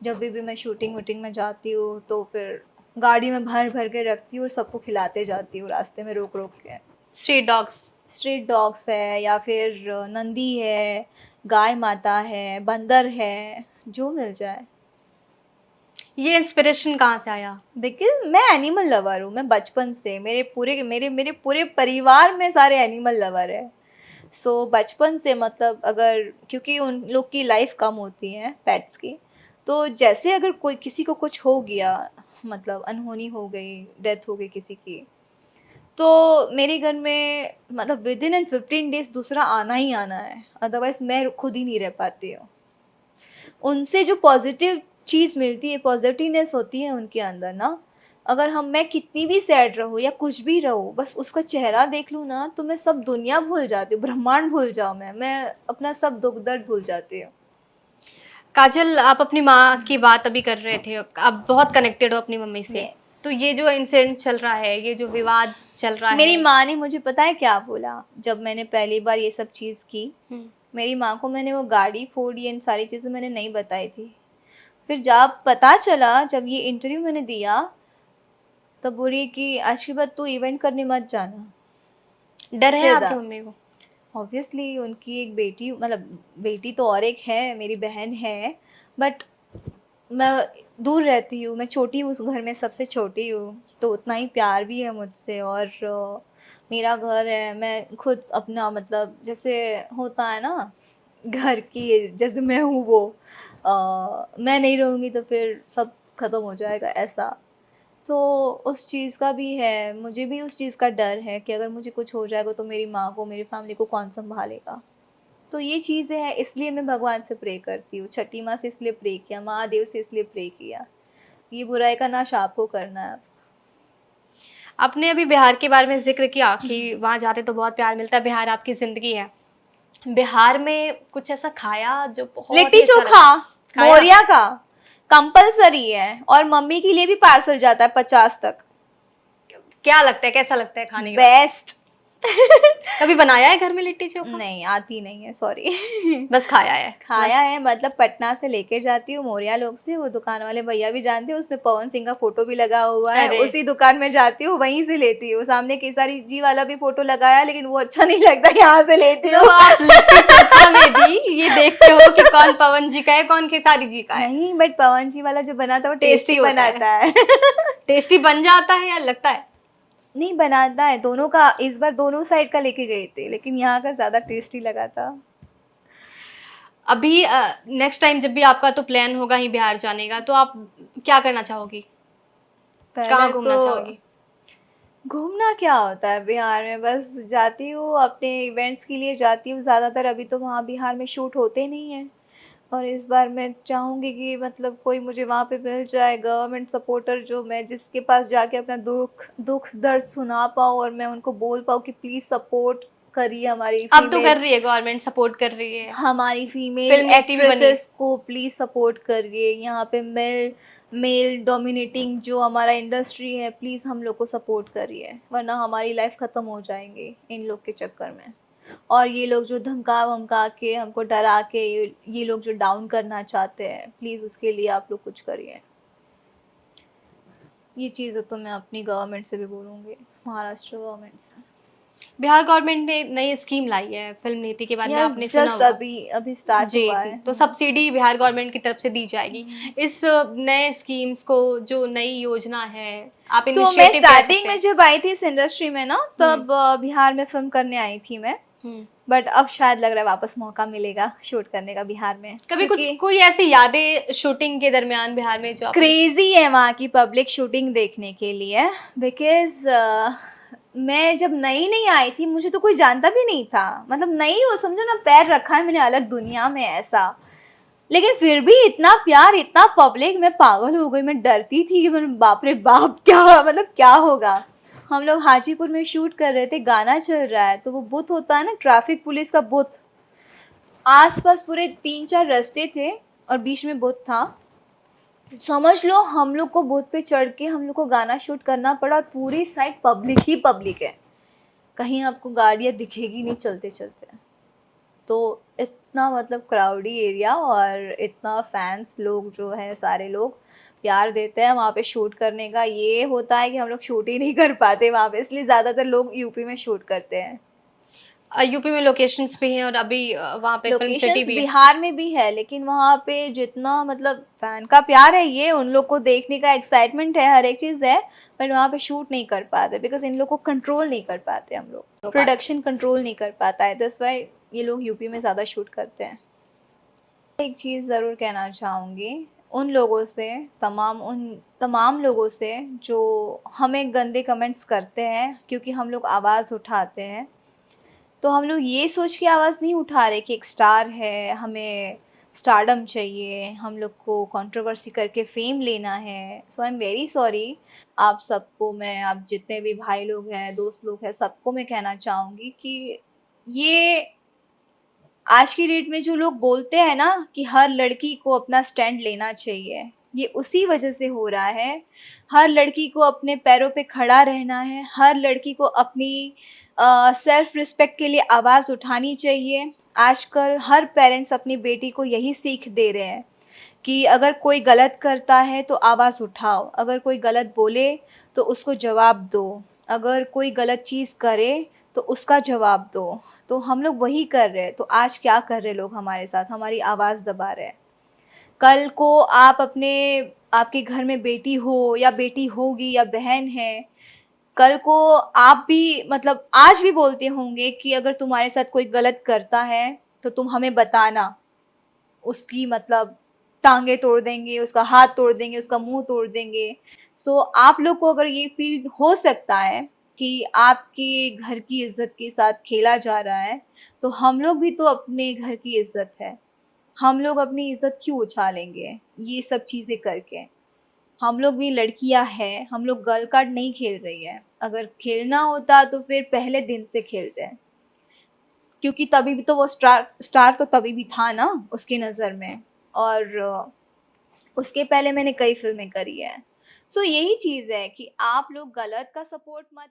Speaker 1: जब भी मैं शूटिंग वूटिंग में जाती हूँ तो फिर गाड़ी में भर भर के रखती हूँ और सबको खिलाते जाती हूँ रास्ते में रोक रोक के।
Speaker 2: Street dogs?
Speaker 1: स्ट्रीट डॉग्स है या फिर नंदी है, गाय माता है, बंदर है, जो मिल जाए।
Speaker 2: ये इंस्पिरेशन कहाँ से आया?
Speaker 1: बिकॉज मैं एनिमल लवर हूँ, मैं बचपन से, मेरे पूरे परिवार में सारे एनिमल लवर है। सो बचपन से, मतलब अगर, क्योंकि उन लोग की लाइफ कम होती है पेट्स की, तो जैसे अगर कोई किसी को कुछ हो गया, मतलब अनहोनी हो गई, डेथ हो गई किसी की, तो मेरे घर में मतलब विद इन 15 डेज दूसरा आना ही आना है, अदरवाइज मैं खुद ही नहीं रह पाती हूँ। उनसे जो पॉजिटिव चीज़ मिलती है, पॉजिटिवनेस होती है उनके अंदर ना, अगर मैं कितनी भी सैड रहूँ या कुछ भी रहूँ, बस उसका चेहरा देख लूँ ना तो मैं सब दुनिया भूल जाती हूँ, ब्रह्मांड भूल जाऊँ, मैं अपना सब दुख दर्द भूल जाती हूँ।
Speaker 2: काजल, आप अपनी माँ की बात अभी कर रहे थे, आप बहुत कनेक्टेड हो अपनी मम्मी से।
Speaker 1: यस।
Speaker 2: तो ये जो इंसिडेंट चल रहा है, ये जो विवाद चल रहा
Speaker 1: मेरी
Speaker 2: है।
Speaker 1: माँ ने मुझे पता है क्या बोला जब मैंने पहली बार ये सब चीज़ की।
Speaker 2: हम्म।
Speaker 1: मेरी माँ को मैंने वो गाड़ी फोड़ी एंड सारी चीज़ें मैंने नहीं बताई थी। फिर जब पता चला, जब ये इंटरव्यू मैंने दिया, तब बोली कि आज के बाद तू इवेंट करने मत जाना।
Speaker 2: डर है
Speaker 1: सीधा।
Speaker 2: आपकी मम्मी को?
Speaker 1: ऑब्वियसली उनकी एक बेटी, मतलब बेटी तो और एक है, मेरी बहन है, बट मैं दूर रहती हूँ, मैं छोटी हूँ उस घर में, सबसे छोटी हूँ, तो उतना ही प्यार भी है मुझसे। और मेरा घर है, मैं खुद अपना, मतलब जैसे होता है ना घर की, जैसे मैं हूँ वो, मैं नहीं रहूँगी तो फिर सब खत्म हो जाएगा, ऐसा। तो उस चीज़ का भी है, मुझे भी उस चीज़ का डर है कि अगर मुझे कुछ हो जाएगा तो मेरी माँ को, मेरी फैमिली को कौन सँभालेगा? तो ये चीज़ें हैं, इसलिए मैं भगवान से प्रे करती हूँ, छठी माँ से इसलिए प्रे किया, महादेव से इसलिए प्रे किया, ये बुराई का नाश आपको करना है अब।
Speaker 2: आपने अभी बिहार के बारे में ज़िक्र किया कि वहाँ जाते तो बहुत प्यार मिलता है, बिहार आपकी ज़िंदगी है। बिहार में कुछ ऐसा खाया जो बहुत ही अच्छा
Speaker 1: लिट्टी-चोखा,
Speaker 2: लगा? खाया?
Speaker 1: मोरिया का, कंपल्सरी है और मम्मी के लिए भी पार्सल जाता है 50 तक।
Speaker 2: क्या लगता है, कैसा लगता है खाने के बाद?
Speaker 1: बेस्ट।
Speaker 2: कभी बनाया है घर में लिट्टी चोखा?
Speaker 1: नहीं, आती नहीं है, सॉरी।
Speaker 2: बस खाया है।
Speaker 1: खाया है, मतलब पटना से लेके जाती हूँ मोरिया लोग से, वो दुकान वाले भैया भी जानते हैं, उसमें पवन सिंह का फोटो भी लगा हुआ है,
Speaker 2: अरे
Speaker 1: उसी दुकान में जाती हूँ, वहीं से लेती हूँ। सामने केसरी जी वाला भी फोटो लगाया, लेकिन वो अच्छा नहीं लगता, यहाँ से लेती
Speaker 2: तो
Speaker 1: हूँ।
Speaker 2: आप लिट्टी चोखा में भी ये देखते हो कि कौन पवन जी का है, कौन खेसारी जी का है?
Speaker 1: नहीं, बट पवन जी वाला जो बनाता है वो
Speaker 2: टेस्टी
Speaker 1: टेस्टी
Speaker 2: होता है।
Speaker 1: बनाता है।
Speaker 2: टेस्टी बन जाता है या लगता है?
Speaker 1: नहीं, बनाता है दोनों का, इस बार दोनों साइड का लेके गए थे, लेकिन यहाँ का ज्यादा टेस्टी लगा था।
Speaker 2: अभी नेक्स्ट टाइम जब भी आपका तो प्लान होगा ही बिहार जाने का, तो आप क्या करना चाहोगी? कहाँ
Speaker 1: पहले
Speaker 2: घूमना
Speaker 1: तो
Speaker 2: चाहोगी?
Speaker 1: घूमना क्या होता है बिहार में, बस जाती हूँ अपने इवेंट्स के लिए जाती हूँ ज़्यादातर, अभी तो वहाँ बिहार में शूट होते नहीं हैं। और इस बार मैं चाहूँगी कि मतलब कोई मुझे वहाँ पे मिल जाए गवर्नमेंट सपोर्टर, जो मैं जिसके पास जाके अपना दुख दुख दर्द सुना पाऊँ और मैं उनको बोल पाऊँ कि प्लीज़ सपोर्ट करिए
Speaker 2: अब तो कर रही है, गवर्नमेंट सपोर्ट कर रही है।
Speaker 1: हमारी फीमेल
Speaker 2: फिल्म नीति भी बनी है।
Speaker 1: एक्ट्रेसेस को प्लीज़ सपोर्ट करिए। यहाँ पे मेल मेल डोमिनेटिंग जो हमारा इंडस्ट्री है, प्लीज़ हम लोग को सपोर्ट करिए, वरना हमारी लाइफ ख़त्म हो जाएंगी इन लोग के चक्कर में। और ये लोग जो धमका वमका के हमको डरा के ये लोग जो डाउन करना चाहते हैं, प्लीज़ उसके लिए आप लोग कुछ करिए। ये चीज़ें तो मैं अपनी गवर्नमेंट से भी बोलूँगी, महाराष्ट्र गवर्नमेंट से।
Speaker 2: बिहार गवर्नमेंट ने नई स्कीम लाई है फिल्म नीति के बारे में,
Speaker 1: यस,
Speaker 2: आपने सुना
Speaker 1: जस्ट
Speaker 2: होगा।
Speaker 1: अभी अभी स्टार्ट
Speaker 2: जी
Speaker 1: हुआ
Speaker 2: जी,
Speaker 1: है।
Speaker 2: तो सब्सिडी बिहार गवर्नमेंट की तरफ से दी जाएगी। इस नए स्कीम्स को, जो नई योजना है, आप
Speaker 1: तो मैं
Speaker 2: इनिशिएटिव कह सकते
Speaker 1: स्टार्टिंग में
Speaker 2: हैं।
Speaker 1: जब आई थी इस इंडस्ट्री में ना, तब बिहार में फिल्म करने आई थी मैं,
Speaker 2: हम्म।
Speaker 1: बट अब शायद लग रहा है वापस मौका मिलेगा शूट करने का बिहार में,
Speaker 2: कभी कुछ
Speaker 1: क्योंकि
Speaker 2: कोई ऐसी यादें शूटिंग के दरमियान बिहार में जो आपने?
Speaker 1: क्रेजी है वहाँ की पब्लिक शूटिंग देखने के लिए, बिकॉज मैं जब नई नई आई थी मुझे तो कोई जानता भी नहीं था, मतलब नई हो समझो ना, पैर रखा है मैंने अलग दुनिया में ऐसा, लेकिन फिर भी इतना प्यार, इतना पब्लिक, मैं पागल हो गई, मैं डरती थी कि मतलब बाप रे बाप, क्या मतलब क्या होगा। हम लोग हाजीपुर में शूट कर रहे थे, गाना चल रहा है, तो वो बूथ होता है ना ट्रैफिक पुलिस का बूथ, आसपास पूरे 3-4 रास्ते थे और बीच में बूथ था। समझ लो हम लोग को बूथ पे चढ़ के हम लोग को गाना शूट करना पड़ा, और पूरी साइड पब्लिक ही पब्लिक है, कहीं आपको गाड़ियाँ दिखेगी नहीं चलते चलते। तो इतना मतलब क्राउडी एरिया, और इतना फैंस लोग जो है सारे लोग प्यार देते हैं वहाँ पे शूट करने का। ये होता है कि हम लोग शूट ही नहीं कर पाते वहाँ पे, इसलिए ज़्यादातर लोग यूपी में शूट करते हैं।
Speaker 2: यूपी में लोकेशंस भी हैं और अभी वहाँ पे फिल्म सिटी
Speaker 1: लोकेशंस
Speaker 2: भी है।
Speaker 1: बिहार में भी है, लेकिन वहाँ पे जितना मतलब फैन का प्यार है, ये उन लोग को देखने का एक्साइटमेंट है, हर एक चीज़ है, बट वहाँ पे शूट नहीं कर पाते बिकॉज इन लोग को कंट्रोल नहीं कर पाते, हम लोग प्रोडक्शन कंट्रोल नहीं कर पाता है, दैट्स व्हाई ये लोग यूपी में ज़्यादा शूट करते हैं। एक चीज़ ज़रूर कहना चाहूँगी उन लोगों से, उन तमाम लोगों से जो हमें गंदे कमेंट्स करते हैं, क्योंकि हम लोग आवाज़ उठाते हैं, तो हम लोग ये सोच के आवाज़ नहीं उठा रहे कि एक स्टार है, हमें स्टारडम चाहिए, हम लोग को कंट्रोवर्सी करके फेम लेना है। सो आई एम वेरी सॉरी आप सबको, मैं, आप जितने भी भाई लोग हैं, दोस्त लोग हैं, सबको मैं कहना चाहूँगी कि ये आज की डेट में जो लोग बोलते हैं ना कि हर लड़की को अपना स्टैंड लेना चाहिए, ये उसी वजह से हो रहा है। हर लड़की को अपने पैरों पे खड़ा रहना है, हर लड़की को अपनी सेल्फ रिस्पेक्ट के लिए आवाज़ उठानी चाहिए। आजकल हर पेरेंट्स अपनी बेटी को यही सीख दे रहे हैं कि अगर कोई गलत करता है तो आवाज़ उठाओ, अगर कोई गलत बोले तो उसको जवाब दो, अगर कोई गलत चीज़ करे तो उसका जवाब दो। तो हम लोग वही कर रहे हैं। तो आज क्या कर रहे लोग हमारे साथ, हमारी आवाज़ दबा रहे हैं। कल को आप अपने, आपके घर में बेटी हो या बेटी होगी या बहन है, कल को आप भी मतलब आज भी बोलते होंगे कि अगर तुम्हारे साथ कोई गलत करता है तो तुम हमें बताना, उसकी मतलब टाँगें तोड़ देंगे, उसका हाथ तोड़ देंगे, उसका मुँह तोड़ देंगे। सो आप लोग को अगर ये फ़ील हो सकता है कि आपके घर की इज़्ज़त के साथ खेला जा रहा है, तो हम लोग भी तो अपने घर की इज़्ज़त है। हम लोग अपनी इज़्ज़त क्यों उछालेंगे, ये सब चीज़ें करके? हम लोग भी लड़कियाँ हैं, हम लोग गर्ल कार्ड नहीं खेल रही है। अगर खेलना होता तो फिर पहले दिन से खेलते हैं। क्योंकि तभी भी तो वो स्टार तो तभी भी था ना उसकी नज़र में। और उसके पहले मैंने कई फ़िल्में करी हैं। सो यही चीज़ है कि आप लोग गलत का सपोर्ट मत